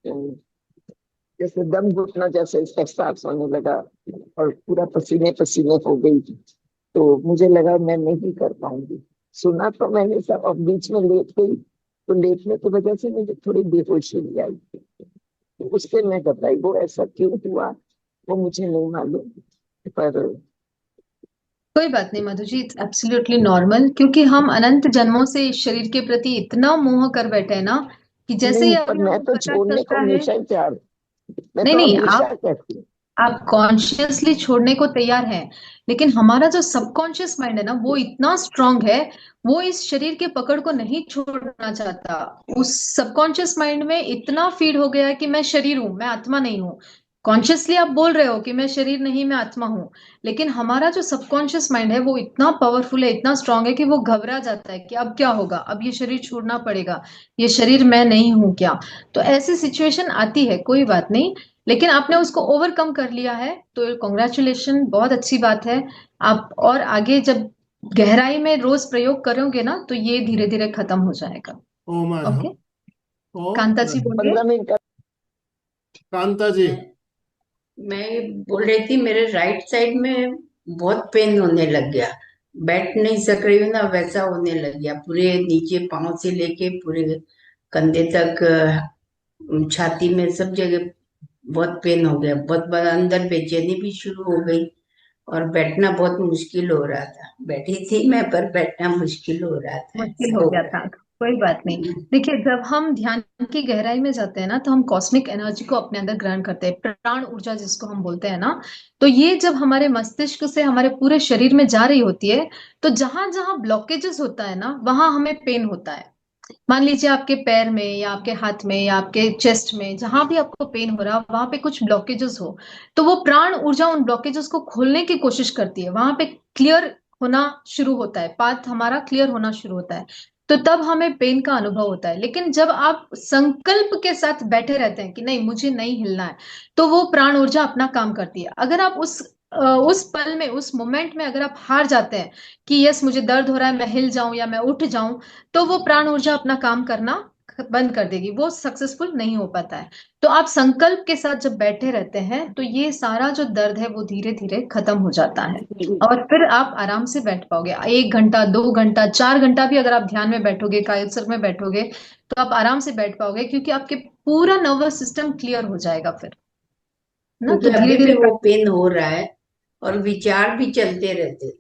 जैसे दम घुटना जैसे एहसास होने लगा और पूरा पसीने पसीने हो गई। तो मुझे लगा मैं नहीं कर पाऊंगी। सुना तो मैंने सब, अब बीच में लेट गई तो लेटने की वजह से मुझे थोड़ी बेहोशी भी आई। तो उससे मैं घबराई। वो ऐसा क्यों हुआ वो मुझे नहीं मालूम, पर कोई बात नहीं Madhu ji, it's absolutely normal, क्योंकि हम अनंत जन्मों से इस शरीर के प्रति इतना मोह कर बैठे हैं ना कि जैसे ही नहीं, पर अभी मैं हमको तो पता छोड़ने को चलता है। हमेशा ही तैयार हूँ। मैं नहीं तो नहीं, हमेशा कहती हूँ। आप कॉन्शियसली छोड़ने को तैयार हैं, लेकिन हमारा जो सबकॉन्शियस माइंड है ना वो इतना स्ट्रांग है, वो इस शरीर के पकड़ को नहीं छोड़ना चाहता। उस सबकॉन्शियस माइंड में इतना फीड हो गया है कि मैं शरीर हूं, मैं आत्मा नहीं हूं। कॉन्शियसली आप बोल रहे हो कि मैं शरीर नहीं, मैं आत्मा हूं, लेकिन हमारा जो सबकॉन्शियस माइंड है वो इतना पावरफुल है, इतना स्ट्रांग है कि वो घबरा जाता है कि अब क्या होगा, अब ये शरीर छोड़ना पड़ेगा, ये शरीर मैं नहीं हूं क्या। तो ऐसी सिचुएशन आती है, कोई बात नहीं, लेकिन आपने उसको ओवरकम कर लिया है तो कॉन्ग्रेचुलेशन, बहुत अच्छी बात है। आप और आगे जब गहराई में रोज प्रयोग करोगे ना तो ये धीरे धीरे खत्म हो जाएगा। ओम ओके, अरहम। ओम कांता जी अरहम। बोलिए। 15 मिनट का कांता जी। मैं बोल रही थी मेरे राइट साइड में बहुत पेन होने लग गया। बैठ नहीं सक रही हूँ ना, वैसा होने लग गया। पूरे नीचे पाँव से लेके पूरे कंधे तक, छाती में सब जगह बहुत पेन हो गया। बहुत बड़ा अंदर बेचैनी भी शुरू हो गई और बैठना बहुत मुश्किल हो रहा था। बैठी थी मैं पर बैठना मुश्किल हो रहा था। मुश्किल ऐसा हो हो गया रहा था। है। कोई बात नहीं। देखिए, जब हम ध्यान की गहराई में जाते हैं ना, तो हम कॉस्मिक एनर्जी को अपने अंदर ग्रहण करते हैं, प्राण ऊर्जा जिसको हम बोलते हैं ना। तो ये जब हमारे मस्तिष्क से हमारे पूरे शरीर में जा रही होती है, तो जहां जहां ब्लॉकेजेस होता है ना, वहां हमें पेन होता है। मान लीजिए आपके पैर में या आपके हाथ में या आपके चेस्ट में, जहां भी आपको पेन हो रहा, वहां पे कुछ ब्लॉकेजेस हो, तो वो प्राण ऊर्जा उन ब्लॉकेजेस को खोलने की कोशिश करती है, वहां पे क्लियर होना शुरू होता है, पाथ हमारा क्लियर होना शुरू होता है। तो तब हमें पेन का अनुभव होता है। लेकिन जब आप संकल्प के साथ बैठे रहते हैं कि नहीं, मुझे नहीं हिलना है, तो वो प्राण ऊर्जा अपना काम करती है। अगर आप उस पल में, उस मोमेंट में अगर आप हार जाते हैं कि यस मुझे दर्द हो रहा है, मैं हिल जाऊं या मैं उठ जाऊं, तो वो प्राण ऊर्जा अपना काम करना बंद कर देगी, वो सक्सेसफुल नहीं हो पाता है। तो आप संकल्प के साथ जब बैठे रहते हैं, तो ये सारा जो दर्द है वो धीरे धीरे खत्म हो जाता है, और फिर आप आराम से बैठ पाओगे। 1 घंटा, 2 घंटा, 4 घंटा भी अगर आप ध्यान में बैठोगे, कायस्थ में बैठोगे, तो आप आराम से बैठ पाओगे, क्योंकि आपके पूरा नर्वस सिस्टम क्लियर हो जाएगा फिर, ना। क्योंकि तो धीरे अभी भी धीरे वो पेन हो रहा है और विचार भी चलते रहते,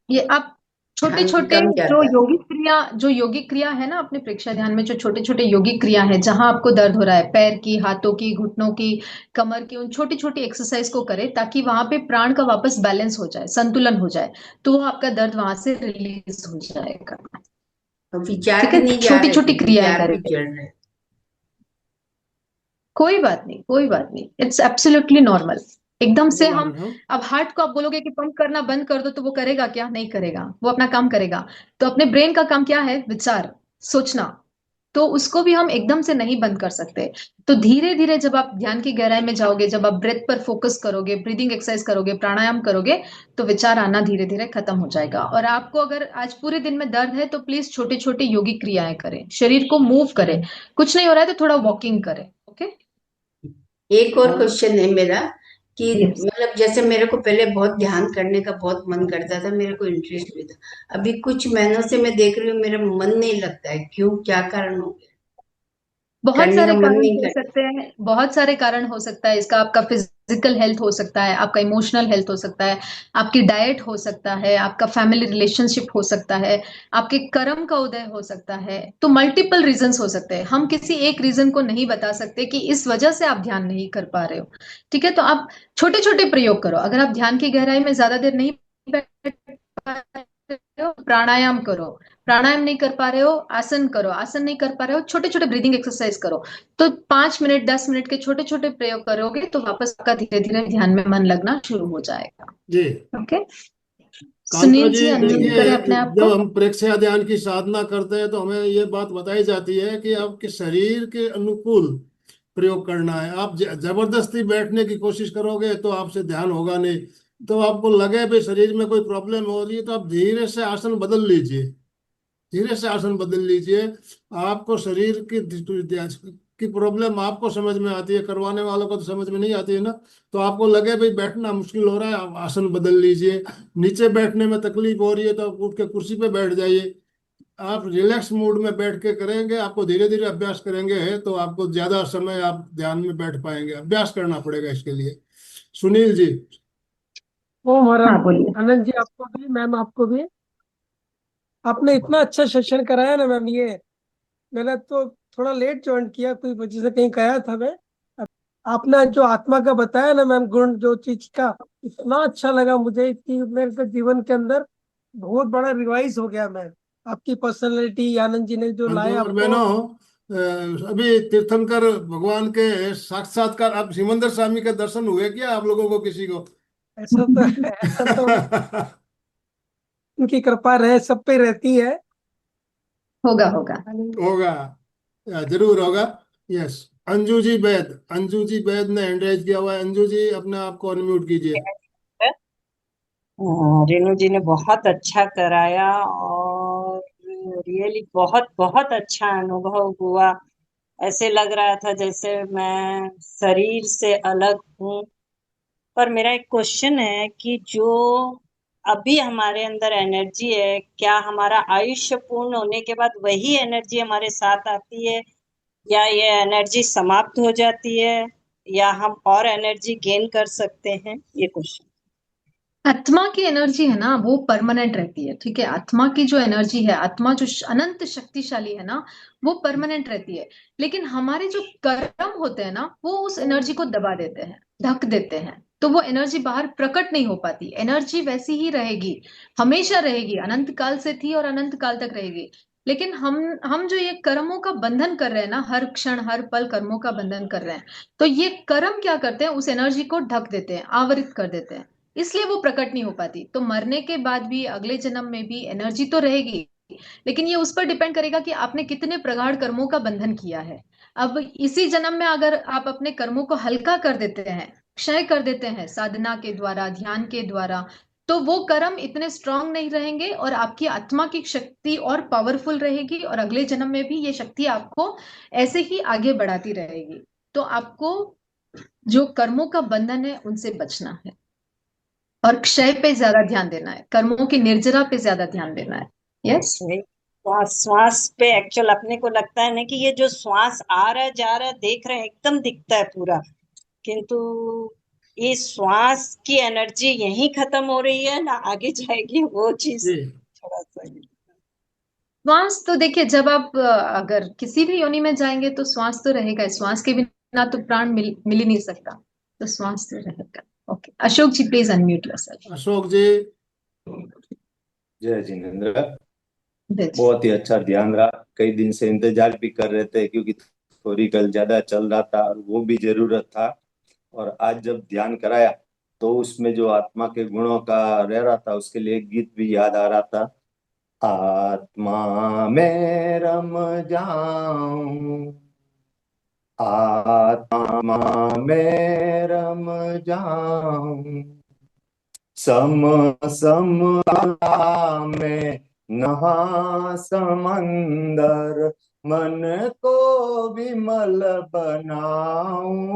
ये आप छोटे ध्यान छोटे कम जो जाता है। योगिक क्रिया, जो योगिक क्रिया है ना अपने प्रेक्षा ध्यान में, जो छोटे छोटे योगिक क्रिया है, जहां आपको दर्द हो रहा है, पैर की, हाथों की, घुटनों की, कमर की, उन छोटी छोटी एक्सरसाइज को करें, ताकि वहां पे प्राण का वापस बैलेंस हो जाए, संतुलन हो जाए, तो वो आपका दर्द वहां से रिलीज हो जाएगा। और विचार ठीक भी है, नहीं जा छोटी रहे छोटी थे, क्रियाएं विचार करें। भी चढ़ रहे। कोई बात नहीं, कोई बात नहीं, इट्स एब्सोल्युटली नॉर्मल। एकदम से ओम हम, अरहम। अब हार्ट को आप बोलोगे कि पंप करना बंद कर दो, तो वो करेगा क्या? नहीं करेगा, वो अपना काम करेगा। तो अपने ब्रेन का काम क्या है? विचार, सोचना। तो उसको भी हम एकदम से नहीं बंद कर सकते। तो धीरे धीरे जब आप ध्यान की गहराई में जाओगे, जब आप ब्रेथ पर फोकस करोगे, ब्रीदिंग एक्सरसाइज करोगे, प्राणायाम करोगे, तो विचार आना धीरे धीरे खत्म हो जाएगा। और आपको अगर आज पूरे दिन में दर्द है, तो प्लीज छोटे छोटे योगिक क्रियाएं करें, शरीर को मूव करें। कुछ नहीं हो रहा है तो थोड़ा वॉकिंग करें। ओके। एक और हाँ, क्वेश्चन है मेरा कि यस। मतलब जैसे मेरे को पहले बहुत ध्यान करने का बहुत मन करता था, मेरे को इंटरेस्ट भी था। अभी कुछ महीनों से मैं देख रही हूँ मेरा मन नहीं लगता है, क्यों, क्या कारण हो गया? बहुत करने का सारे मन कारण नहीं हो कर। सकते हैं, बहुत सारे कारण हो सकता है इसका। आपका फिजिकल हेल्थ हो सकता है, आपका इमोशनल हेल्थ हो सकता है, आपकी डाइट हो सकता है, आपका फैमिली रिलेशनशिप हो सकता है, आपके कर्म का उदय हो सकता है। तो मल्टीपल रीजंस हो सकते हैं, हम किसी एक रीजन को नहीं बता सकते कि इस वजह से आप ध्यान नहीं कर पा रहे हो। ठीक है, तो आप छोटे छोटे प्रयोग करो। अगर आप ध्यान की गहराई में ज्यादा देर नहीं बैठ पा रहे हो, प्राणायाम करो। प्राणायाम नहीं कर पा रहे हो, आसन करो। आसन नहीं कर पा रहे हो, छोटे छोटे ब्रीदिंग एक्सरसाइज करो। तो 5 मिनट, 10 मिनट के छोटे छोटे प्रयोग करोगे, तो वापस आपका धीरे धीरे ध्यान में मन लगना शुरू हो जाएगा। जी। ओके। कांता सुनील जी जी, अनम्यूट करें देखिए, अपने आप जब को। हम प्रेक्षया ध्यान की साधना करते हैं तो हमें ये बात बताई जाती है कि आपके शरीर के अनुकूल प्रयोग करना है। आप जबरदस्ती बैठने की कोशिश करोगे तो आपसे ध्यान होगा नहीं। तो आपको लगे भाई शरीर में कोई प्रॉब्लम हो रही है, तो आप धीरे से आसन बदल लीजिए, धीरे से आसन बदल लीजिए। आपको शरीर की प्रॉब्लम आपको समझ में आती है, करवाने वालों को तो समझ में नहीं आती है ना। तो आपको लगे भाई बैठना मुश्किल हो रहा है, आप आसन बदल लीजिए। नीचे बैठने में तकलीफ हो रही है तो आप उठ के कुर्सी पे बैठ जाइए। आप रिलैक्स मूड में बैठ के करेंगे, आपको धीरे धीरे अभ्यास करेंगे तो आपको ज्यादा समय आप ध्यान में बैठ पाएंगे। अभ्यास करना पड़ेगा इसके लिए। सुनील जी। ओ हाँ, मैडम, बोलिए। आनंद जी आपको भी, मैम आपको भी। आपने इतना अच्छा सेशन कराया ना मैम, ये मैंने तो थोड़ा लेट ज्वाइन किया, कोई वजह से कहीं गया था मैं। आपने जो आत्मा का बताया ना मैम, गुण जो चीज का, इतना अच्छा लगा मुझे कि मेरे को जीवन के अंदर बहुत बड़ा रिवाइज हो गया मैम। आपकी पर्सनैलिटी आनंद जी ने जो बंधु लाया और आपको। बहनों, अभी तीर्थंकर भगवान के साक्षात्कार, आप सिमंदर स्वामी के दर्शन हुए क्या आप लोगों को किसी को? ऐसा तो उनकी कृपा रहे, सब पे रहती है। होगा, होगा। होगा, जरूर होगा। यस। अंजू जी बैद, अंजू जी बैद ने हैंड राइज किया हुआ है। अंजू जी अपने आप को अनम्यूट कीजिए। रेणु जी ने बहुत अच्छा कराया और रियली बहुत बहुत अच्छा अनुभव हुआ। ऐसे लग रहा था जैसे मैं शरीर से अलग हूँ। पर मेरा एक क्वेश्चन है कि जो अभी हमारे अंदर एनर्जी है, क्या हमारा आयुष्य पूर्ण होने के बाद वही एनर्जी हमारे साथ आती है, या ये एनर्जी समाप्त हो जाती है, या हम और एनर्जी गेन कर सकते हैं? ये क्वेश्चन। आत्मा की एनर्जी है ना वो परमानेंट रहती है, ठीक है। आत्मा की जो एनर्जी है, आत्मा जो अनंत शक्तिशाली है ना, वो परमानेंट रहती है। लेकिन हमारे जो कर्म होते हैं ना, वो उस एनर्जी को दबा देते हैं, ढक देते हैं। तो वो एनर्जी बाहर प्रकट नहीं हो पाती। एनर्जी वैसी ही रहेगी, हमेशा रहेगी, अनंत काल से थी और अनंत काल तक रहेगी। लेकिन हम जो ये कर्मों का बंधन कर रहे हैं ना, हर क्षण हर पल कर्मों का बंधन कर रहे हैं, तो ये कर्म क्या करते हैं, उस एनर्जी को ढक देते हैं, आवरित कर देते हैं। इसलिए वो प्रकट नहीं हो पाती। तो मरने के बाद भी, अगले जन्म में भी एनर्जी तो रहेगी, लेकिन ये उस पर डिपेंड करेगा कि आपने कितने प्रगाढ़ कर्मों का बंधन किया है। अब इसी जन्म में अगर आप अपने कर्मों को हल्का कर देते हैं, क्षय कर देते हैं साधना के द्वारा, ध्यान के द्वारा, तो वो कर्म इतने स्ट्रांग नहीं रहेंगे और आपकी आत्मा की शक्ति और पावरफुल रहेगी, और अगले जन्म में भी ये शक्ति आपको ऐसे ही आगे बढ़ाती रहेगी। तो आपको जो कर्मों का बंधन है उनसे बचना है, और क्षय पे ज्यादा ध्यान देना है, कर्मों की निर्जरा पे ज्यादा ध्यान देना है। यस। वही श्वास श्वास पे एक्चुअल अपने को लगता है ना कि ये जो श्वास आ रहा है जा रहा है देख रहे हैं, एकदम दिखता है पूरा, किंतु ये श्वास की एनर्जी यहीं खत्म हो रही है ना, आगे जाएगी वो चीज जी। थोड़ा सा श्वास तो देखिए, जब आप अगर किसी भी योनि में जाएंगे तो श्वास तो रहेगा ही। श्वास के बिना तो प्राण मिल ही नहीं सकता, तो श्वास तो रहेगा। Okay, Ashok ji please unmute yourself. Ashok ji. जय जिनेन्द्र। जी। बहुत ही अच्छा ध्यान रहा। कई दिन से इंतजार भी कर रहे थे क्योंकि थोड़ी कल ज्यादा चल रहा था और वो भी जरूरत था। और आज जब ध्यान कराया तो उसमें जो आत्मा के गुणों का रह रहा था, उसके लिए एक गीत भी याद आ रहा था। आत्मा में रम जाऊं, आत्मा में रम जाऊं, सम सम आला में नहा समंदर, मन को विमल बनाऊं,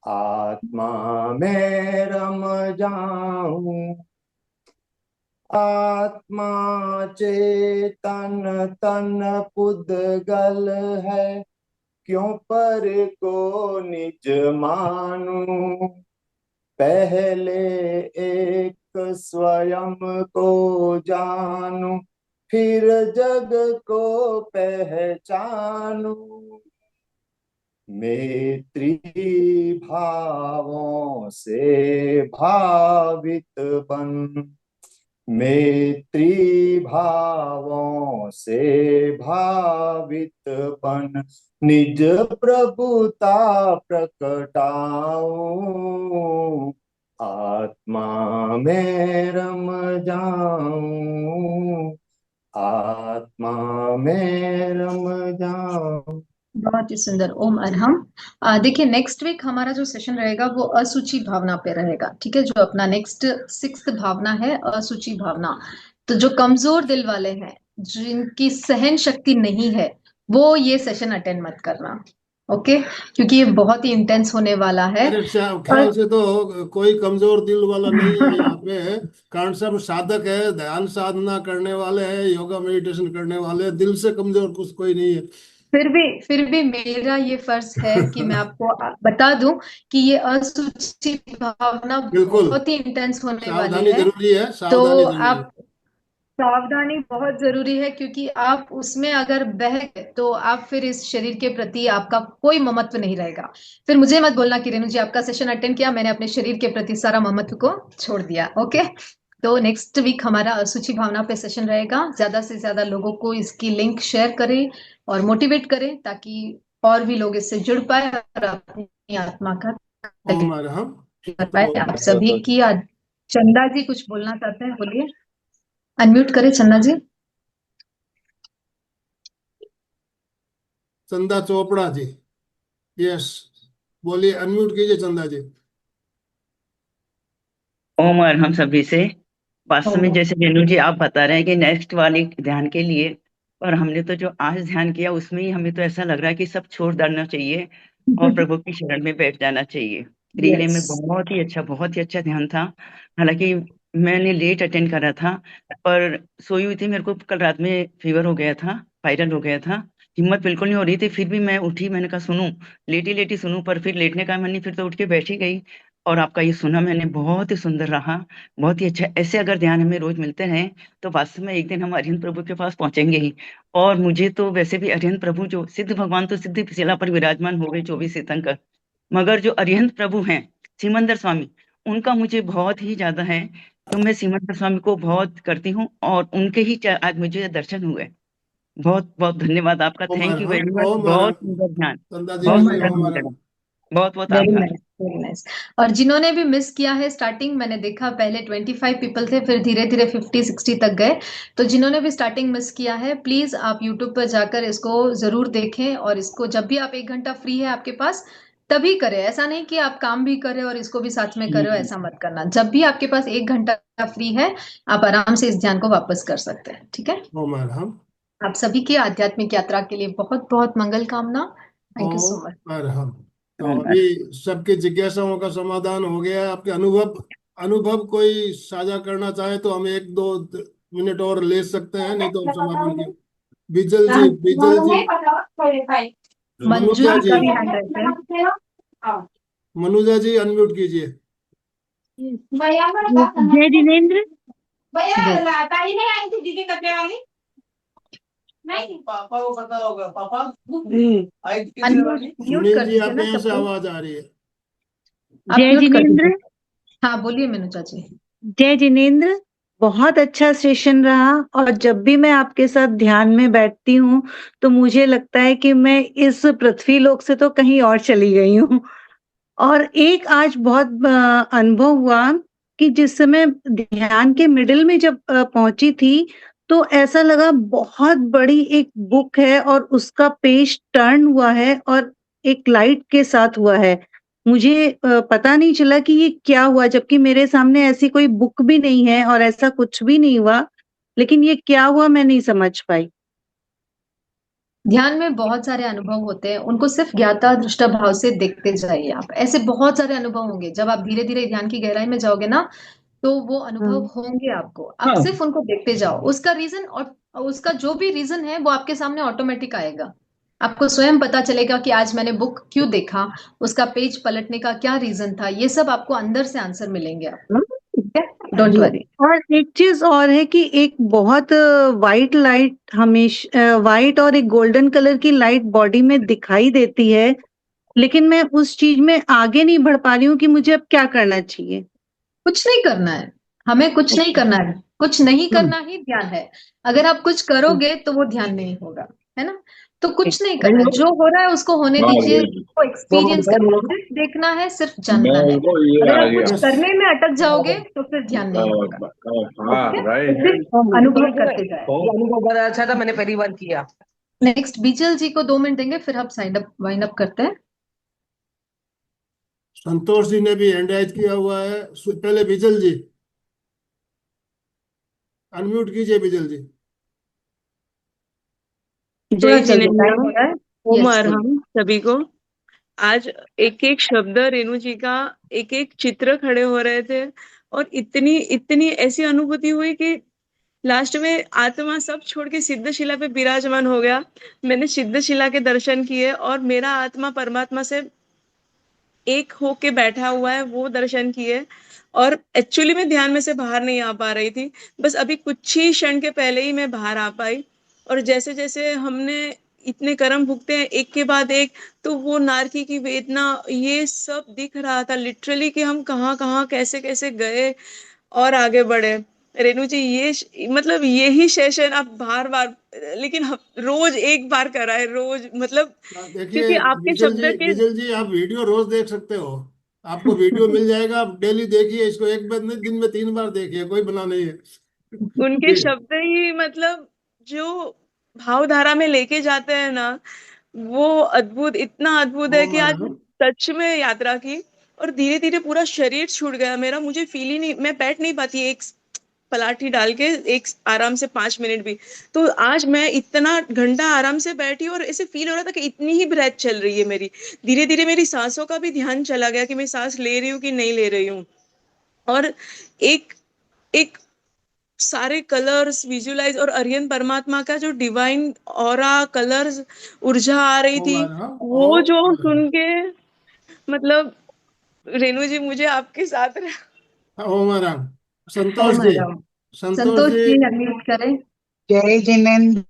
आत्मा में रम जाऊं। आत्मा चेतन तन पुद्गल है, क्यों पर को निज मानूं, पहले एक स्वयं को जानूं, फिर जग को पहचानूं, मैत्री भावों से भावित बन, मैत्री भावों से भावित बन, निज प्रभुता प्रकटाऊं, आत्मा में रम जाऊं, आत्मा में रम जाऊं। बहुत ही सुंदर, ओम अरहम। देखिए, नेक्स्ट वीक हमारा जो सेशन रहेगा वो असुचि भावना पे रहेगा, ठीक है। जो अपना नेक्स्ट 6th भावना है, असुचि भावना। तो जो कमजोर दिल वाले हैं, जिनकी सहन शक्ति नहीं है, वो ये सेशन अटेंड मत करना, ओके, क्योंकि ये बहुत ही इंटेंस होने वाला है। मेरे और ख्याल से तो कोई कमजोर दिल वाला नहीं है यहाँ पे, कारण सब साधक है, ध्यान साधना करने वाले हैं, योगा मेडिटेशन करने वाले हैं, दिल से कमजोर कुछ कोई नहीं है। फिर भी मेरा ये फर्ज है कि मैं आपको बता दूं कि ये असुचि भावना बिल्कुल। बहुत ही इंटेंस होने वाली सावधानी है। जरूरी है, तो सावधानी जरूरी है। आप, सावधानी बहुत जरूरी है, क्योंकि आप उसमें अगर बह गए तो आप फिर इस शरीर के प्रति आपका कोई ममत्व नहीं रहेगा। फिर मुझे मत बोलना कि रेणु जी आपका सेशन अटेंड किया, मैंने अपने शरीर के प्रति सारा ममत्व को छोड़ दिया। ओके, तो नेक्स्ट वीक हमारा असुचि भावना पे सेशन रहेगा। ज्यादा से ज्यादा लोगों को इसकी लिंक शेयर करें और मोटिवेट करें, ताकि और भी लोग इससे जुड़ पाए और अपनी आत्मा का कल्याण ओम अरहम। कर पाए। आप सभी बहुत की आज, चंदा जी कुछ बोलना चाहते हैं, बोलिए, अनम्यूट करें चंदा जी। चंदा चोपड़ा जी, यस, बोलिए, अनम्यूट कीजिए चंदा जी। ओम हम सभी से। वास्तव में ओम। जैसे रेणु जी आप बता रहे हैं कि नेक्स्ट वाले ध्यान के लिए, और हमने तो जो आज ध्यान किया उसमें ही हमें तो ऐसा लग रहा है कि सब छोड़ डालना चाहिए और प्रभु की शरण में बैठ जाना चाहिए। Really yes. में बहुत ही अच्छा ध्यान था। हालांकि मैंने लेट अटेंड करा था, पर सोई हुई थी, मेरे को कल रात में फीवर हो गया था, वायरल हो गया था, हिम्मत बिल्कुल नहीं हो रही थी। फिर भी मैं उठी, मैंने कहा सुनूं, लेटी लेटी सुनूं, पर फिर लेटने का मन नहीं, फिर तो उठ के बैठी गई। और आपका ये सुना मैंने, बहुत ही सुंदर रहा, बहुत ही अच्छा। ऐसे अगर ध्यान हमें रोज मिलते हैं तो वास्तव में एक दिन हम अरिहंत प्रभु के पास पहुंचेंगे ही। और मुझे तो वैसे भी अरिहंत प्रभु जो सिद्ध भगवान तो सिद्ध शिला पर विराजमान हो गए 24 तीर्थंकर, मगर जो अरिहंत प्रभु हैं सिमंदर स्वामी, उनका मुझे बहुत ही ज्यादा है। तो मैं सिमंदर स्वामी को बहुत करती हूँ और उनके ही आज मुझे दर्शन हुए। बहुत बहुत धन्यवाद आपका, ओम thank you Arham, very much. ओम बहुत अरहम। सुंदर ध्यान, चंदा जी बहुत बोलिए सुंदर ओम ध्यान अरहम। करा। बहुत बहुत वेरी आभार। Nice, very nice. और जिन्होंने भी मिस किया है स्टार्टिंग, मैंने देखा पहले 25 पीपल थे, फिर धीरे धीरे 50-60 तक गए। तो जिन्होंने भी स्टार्टिंग मिस किया है, प्लीज आप यूट्यूब पर जाकर इसको जरूर देखें। और इसको जब भी आप 1 घंटा फ्री है आपके पास, तभी करें। ऐसा नहीं कि आप काम भी करें और इसको भी साथ में करो, ऐसा मत करना। जब भी आपके पास 1 घंटा फ्री है, आप आराम से इस ध्यान को वापस कर सकते हैं। ठीक है। ओम अरहम, आप सभी की आध्यात्मिक यात्रा के लिए बहुत बहुत मंगल कामना। Thank you so much. ओम अरहम। तो अभी सबकी जिज्ञासाओं का समाधान हो गया। आपके अनुभव अनुभव कोई साझा करना चाहे तो हम 1-2 मिनट और ले सकते हैं, नहीं तो हम समापन की। बिजल जी, बिजल जी, मंजू मनुजा जी जी, का भी हैंड राइज है। मनुजा जी अनम्यूट कीजिए। जय जिनेन्द्र। म्यूट सुनील कर जी, दीजिए आपके ना यहाँ से सबको। आवाज आ रही है। आप जय म्यूट कर जिनेन्द्र। दीजिए। हाँ बोलिए मेनुजा जी। जय जिनेन्द्र। बहुत अच्छा सेशन रहा और जब भी मैं आपके साथ ध्यान में बैठती हूँ तो मुझे लगता है कि मैं इस पृथ्वी लोक से तो कहीं और चली गई हूँ। और एक आज बहुत अनुभव हुआ कि जिस समय ध्यान के मिडिल में जब पहुंची थी तो ऐसा लगा बहुत बड़ी एक बुक है और उसका पेज टर्न हुआ है और एक लाइट के साथ हुआ है। मुझे पता नहीं चला कि ये क्या हुआ, जबकि मेरे सामने ऐसी कोई बुक भी नहीं है और ऐसा कुछ भी नहीं हुआ, लेकिन ये क्या हुआ मैं नहीं समझ पाई। ध्यान में बहुत सारे अनुभव होते हैं, उनको सिर्फ ज्ञाता दृष्टा भाव से देखते जाइए। आप ऐसे बहुत सारे अनुभव होंगे। जब आप धीरे धीरे ध्यान की गहराई में जाओगे ना, तो वो अनुभव होंगे आपको। आप सिर्फ उनको देखते जाओ। उसका रीजन और उसका जो भी रीजन है वो आपके सामने ऑटोमेटिक आएगा। आपको स्वयं पता चलेगा कि आज मैंने बुक क्यों देखा, उसका पेज पलटने का क्या रीजन था। ये सब आपको अंदर से आंसर मिलेंगे आपको। ठीक है, डोंट वरी। और एक चीज और है कि एक बहुत वाइट लाइट हमेशा वाइट और एक गोल्डन कलर की लाइट बॉडी में दिखाई देती है, लेकिन मैं उस चीज में आगे नहीं बढ़ पा रही हूँ कि मुझे अब क्या करना चाहिए। कुछ नहीं करना है, हमें कुछ नहीं करना है। कुछ नहीं करना ही ध्यान है। अगर आप कुछ करोगे तो वो ध्यान नहीं होगा, है ना। तो कुछ नहीं करना है, जो हो रहा है उसको होने दीजिए, वो एक्सपीरियंस करना है। सिर्फ देखना है, सिर्फ जानना है। अगर आप कुछ यस, करने में अटक जाओगे तो फिर ध्यान नहीं होगा। ओके, तो सिर्फ अनुभव करते जाए। ये अनुभव बड़ा अच्छा था, मैंने पहली बार किया। नेक्स्ट बीजल जी को 2 मिनट देंगे, फिर हम साइड अप वाइंड अप करते हैं। संतोष जी ने भी हैंड राइज किया हुआ है। पहले बिजल जी अनम्यूट कीजिए, बिजल जी। थोड़ा जय जल्दी टाइम हो जिनेन्द्र। रहा है। ओम यस बोलिए। अरहम सभी को। आज एक एक शब्द रेणु जी का, एक एक चित्र खड़े हो रहे थे और इतनी इतनी ऐसी अनुभूति हुई कि लास्ट में आत्मा सब छोड़ के सिद्धशिला पे विराजमान हो गया। मैंने सिद्धशिला के दर्शन किए और मेरा आत्मा परमात्मा से एक होके बैठा हुआ है, वो दर्शन किए। और एक्चुअली मैं ध्यान में से बाहर नहीं आ पा रही थी, बस अभी कुछ ही क्षण के पहले ही मैं बाहर आ पाई। और जैसे जैसे हमने इतने कर्म भुगते हैं एक के बाद एक, तो वो नारकी की वेदना ये सब दिख रहा था लिटरली कि हम कहाँ कहाँ कैसे कैसे गए और आगे बढ़े। रेणु जी मतलब यही सेशन आप बार बार, लेकिन रोज एक बार कराए रोज, मतलब क्योंकि देखिए आपके शब्द के बिजल जी, आप वीडियो रोज देख सकते हो। आपको वीडियो मिल जाएगा, आप डेली देखिए इसको। एक बार नहीं, दिन में 3 बार देखिए, कोई बना नहीं है। उनके जी, शब्द ही मतलब जो भावधारा में लेके जाते हैं ना, वो अद्भुत, इतना अद्भुत है ओम कि आज अरहम। सच में यात्रा की। और धीरे धीरे पूरा शरीर छूट गया मेरा, मुझे फील ही नहीं, मैं बैठ नहीं पाती एक पलाठी डाल के एक आराम से 5 मिनट भी। तो आज मैं इतना घंटा आराम से बैठी और ऐसे फील हो रहा था कि इतनी ही ब्रेथ चल रही है मेरी। धीरे धीरे मेरी सांसों का भी ध्यान चला गया कि मैं सांस ले रही हूँ कि नहीं ले रही हूँ। और एक एक सारे कलर्स विजुलाइज, और अरियन परमात्मा का जो डिवाइन ऑरा कलर्स ऊर्जा आ रही ओम थी, अरहम, वो ओम जो अरहम। सुन के मतलब रेणु जी मुझे आपके साथ ओम आराम। ओम संतोष जी, आराम। संतोष संतोष जी, जी अनम्यूट करें। जय Jinendra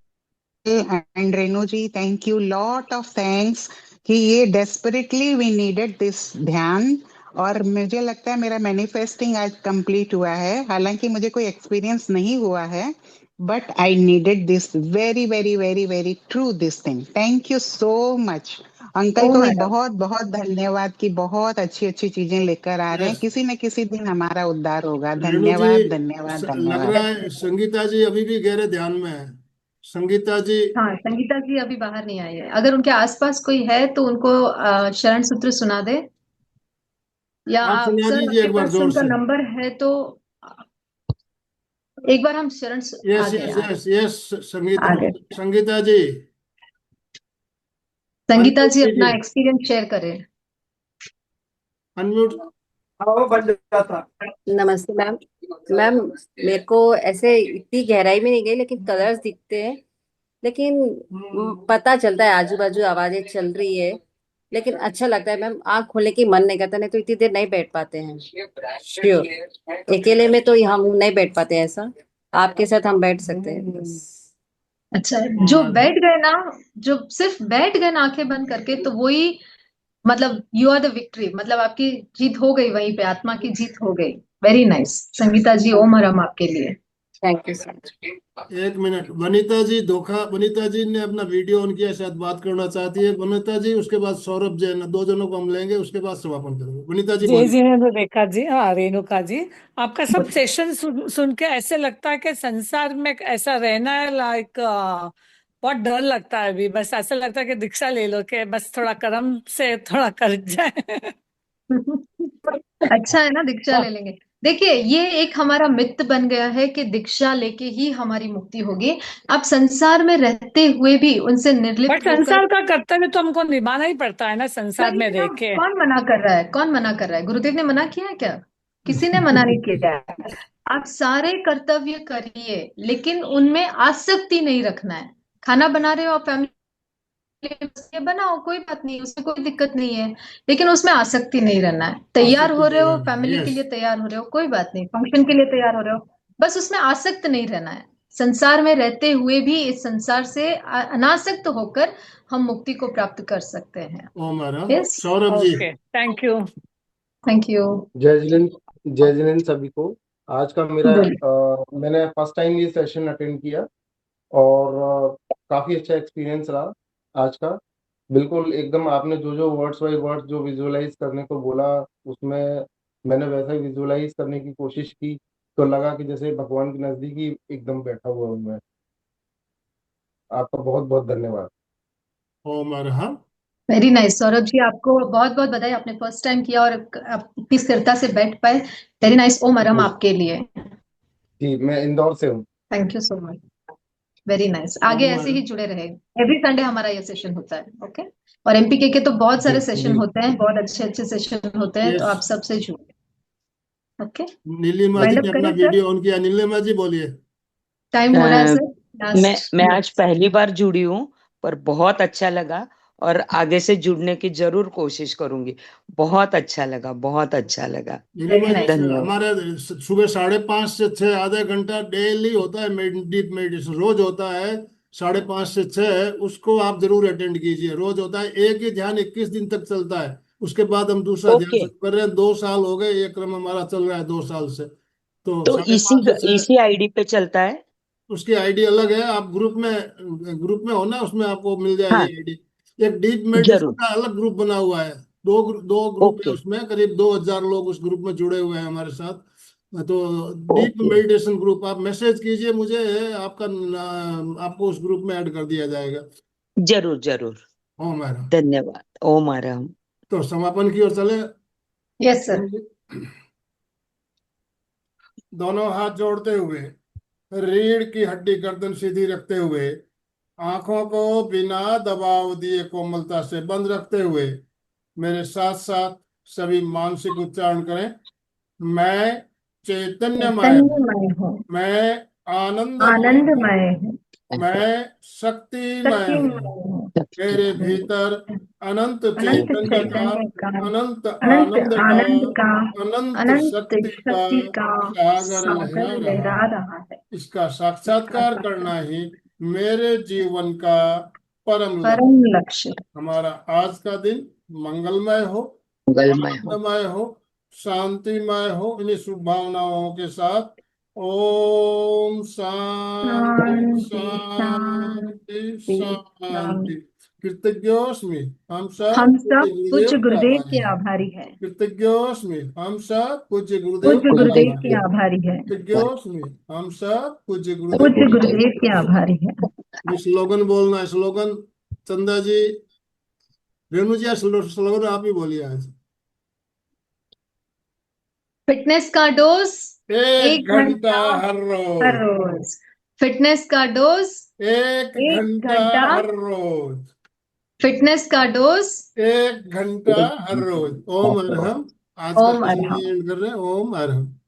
and Renu ji, thank you, lot of thanks कि ये desperately we needed this ध्यान, और मुझे लगता है मेरा मैनिफेस्टिंग आज कंप्लीट हुआ है। हालांकि मुझे कोई एक्सपीरियंस नहीं हुआ है, but I needed this very very very very true this thing. Thank you so much. Uncle को ओम भी आराम। बहुत बहुत धन्यवाद कि बहुत अच्छी अच्छी चीजें लेकर आ रहे हैं। यस किसी न किसी दिन हमारा उद्धार होगा। रेणु जी, धन्यवाद धन्यवाद लग धन्यवाद। रहा है संगीता जी अभी भी गहरे ध्यान में है। संगीता जी, हाँ, संगीता जी अभी बाहर नहीं आई है। अगर उनके आसपास कोई है तो उनको शरण सूत्र सुना दे, या आप सुना सर दीजिए आपके एक बार पास जोर उनका से। नंबर है तो एक बार हम आ यस गए यस आ यस यस, आ गए। संगीता जी संगीता अनम्यूट जी अपना कीजिए, एक्सपीरियंस शेयर करें। अनम्यूट। नमस्ते मैम। मैम मेरे को ऐसे इतनी गहराई में नहीं गई, लेकिन कलर्स दिखते हैं, लेकिन पता चलता है आजू बाजू आवाजें चल रही है, लेकिन अच्छा लगता है मैम। आँख खोलने की मन नहीं करता, नहीं तो इतनी देर नहीं बैठ पाते हैं। श्योर, अकेले में तो हम नहीं बैठ पाते हैं, ऐसा आपके साथ हम बैठ सकते हैं बस। अच्छा, जो बैठ गए ना, जो सिर्फ बैठ गए ना आंखें बंद करके, तो वही मतलब यू आर द विक्ट्री, मतलब आपकी जीत हो गई, वहीं पे आत्मा की जीत हो गई। वेरी नाइस संगीता जी, ओम हरम आपके लिए। Thank you sir. एक मिनट, वनिता जी धोखा, वनिता जी ने अपना वीडियो ऑन किया, शायद बात करना चाहती है वनिता जी। उसके बाद सौरभ जैन, दो जनों को हम लेंगे, उसके बाद समापन करेंगे। वनिता जी जय बोलिए। जिनेन्द्र रेखा जी, हाँ रेणुका जी, आपका सब सेशन सुन के ऐसे लगता है कि संसार में ऐसा रहना है लाइक बहुत डर लगता है। अभी बस ऐसा लगता है कि दीक्षा ले लो, कि बस थोड़ा कर्म से थोड़ा कर जाए। अच्छा है ना, दीक्षा ले लेंगे। देखिए, ये एक हमारा मिथ बन गया है कि दीक्षा लेके ही हमारी मुक्ति होगी। आप संसार में रहते हुए भी उनसे बट निर्लिप्त होकर, संसार का कर्तव्य तो हमको निभाना ही पड़ता है ना, संसार में करिए रह ना। के। कौन मना कर रहा है? कौन मना कर रहा है? गुरुदेव ने मना किया है क्या? किसी ने मना नहीं किया है। आप सारे कर्तव्य करिए, लेकिन उनमें आसक्ति नहीं रखना है। खाना बना रहे हो आप फैमिली, बनाओ, कोई बात नहीं, उसमें कोई दिक्कत नहीं है, लेकिन उसमें आसक्ति नहीं रहना है। तैयार आसक्ति हो रहे नहीं हो, रहना, फैमिली के यस। लिए तैयार हो रहे हो, कोई बात नहीं, फंक्शन के लिए तैयार हो रहे हो, बस उसमें आसक्त नहीं रहना है। संसार में रहते हुए भी इस संसार से अनासक्त होकर हम मुक्ति को प्राप्त कर सकते हैं। ओम आराम। Yes, Saurabh ji, okay, thank you. Thank you. जय जिनेन्द्र सभी को। आज का मेरा मैंने फर्स्ट टाइम ये सेशन अटेंड किया, और काफी अच्छा एक्सपीरियंस रहा आज का। बिल्कुल एकदम आपने जो जो वर्ड्स बाय वर्ड्स जो विजुअलाइज करने को बोला, उसमें मैंने वैसा ही विजुअलाइज करने की कोशिश की, तो लगा कि जैसे भगवान के नजदीक ही एकदम बैठा हुआ हूँ मैं। आपका बहुत बहुत धन्यवाद। ओम आराम। वेरी नाइस सौरभ जी, आपको बहुत बहुत बधाई, आपने फर्स्ट टाइम किया और आप इतनी स्थिरता से बैठ पाए। वेरी नाइस, ओम अरम आपके लिए। जी, मैं इंदौर से हूँ। Thank you so much, very nice. आगे ओम ऐसे ही आराम। जुड़े रहे। एवरी संडे हमारा ये सेशन होता है, ओके। और एमपीके के तो बहुत सारे जी सेशन जी होते हैं, बहुत अच्छे अच्छे सेशन होते हैं, तो यस, आप सबसे जुड़े। ओके, नीलिमा जी वाइंड ने अप अपना करें सर, वीडियो ऑन किया। नीलिमा जी बोलिए। टाइम हो रहा है सर, मैं लास्ट। आज पहली बार जुड़ी हूँ, पर बहुत अच्छा लगा, और आगे से जुड़ने की जरूर कोशिश करूंगी। बहुत अच्छा लगा, बहुत अच्छा लगा। वेरी नीलिमा जी, नाइस। सर, धन्यवाद। हमारे सुबह 5:30 से 6 आधा घंटा डेली होता है, डीप मेडिटेशन रोज होता है। 5:30 से 6 उसको आप जरूर अटेंड कीजिए। रोज होता है, एक ही ध्यान 21 दिन तक चलता है। उसके बाद हम दूसरा ध्यान ओके, शुरू कर रहे हैं। 2 साल हो गए, ये क्रम हमारा चल रहा है 2 साल से। तो तो 5:30 से 6 इसी आईडी पे चलता है? उसकी आईडी अलग है। आप ग्रुप में हो ना, उसमें आपको मिल जाएगी हाँ, आईडी। एक डीप मेडिटेशन जरूर। का अलग ग्रुप बना हुआ है। दो ग्रुप है, ओके उसमें करीब 2000 लोग उस ग्रुप में जुड़े हुए हैं हमारे साथ। तो डीप ओके, मेडिटेशन ग्रुप, आप मैसेज कीजिए मुझे, आपको उस ग्रुप में ऐड कर दिया जाएगा। जरूर जरूर। ओम मैडम। धन्यवाद। ओम आराम। तो समापन की ओर चले। Yes sir. दोनों हाथ जोड़ते हुए, रीढ़ की हड्डी गर्दन सीधी रखते हुए, आंखों को बिना दबाव दिए कोमलता से बंद रखते हुए, मेरे साथ साथ सभी मानसिक उच्चारण करें। मैं चैतन्यमय हूँ, चैतन्यमय हूँ, मैं आनंदमय हूँ, आनंदमय हूँ, मैं शक्तिमय शक्तिमय हूँ। हूँ, मेरे भीतर अनंत अनंत चैतन्य का, चैतन्य का, अनंत अनंत आनंद का, आनंद का, अनंत अनंत शक्ति का शक्ति का सागर सागर लहरा लहरा रहा है। रहा है। इसका इसका साक्षात्कार करना ही मेरे जीवन का परम लक्ष्य। परम लक्ष्य। हमारा आज का दिन मंगलमय हो, मंगलमय हो। आनंदमय हो, शांतिमय हो। इन्हीं शुभ भावनाओं के साथ ओम शांति शांति शांति शांति। शांति। कृतज्ञोस्मि, हम सब हम पूज्य सब पूज्य गुरुदेव गुरुदेव के के आभारी हैं। आभारी हैं। कृतज्ञोस्मि, हम सब पूज्य गुरुदेव पूज्य के गुरुदेव आभारी के हैं। आभारी हैं। कृतज्ञोस्मि, हम सब पूज्य गुरुदेव पूज्य के गुरुदेव के आभारी हैं। ये स्लोगन बोलना है। स्लोगन चंदा जी, रेणु जी, स्लोगन आप ही बोलिए आज। फिटनेस का डोज एक घंटा हर हर रोज, रोज। फिटनेस का डोज एक एक घंटा घंटा, हर रोज, फिटनेस का डोज एक घंटा हर रोज। ओम अरहम। आज का ओम सेशन अरहम। एंड कर रहे हैं। ओम अरहम।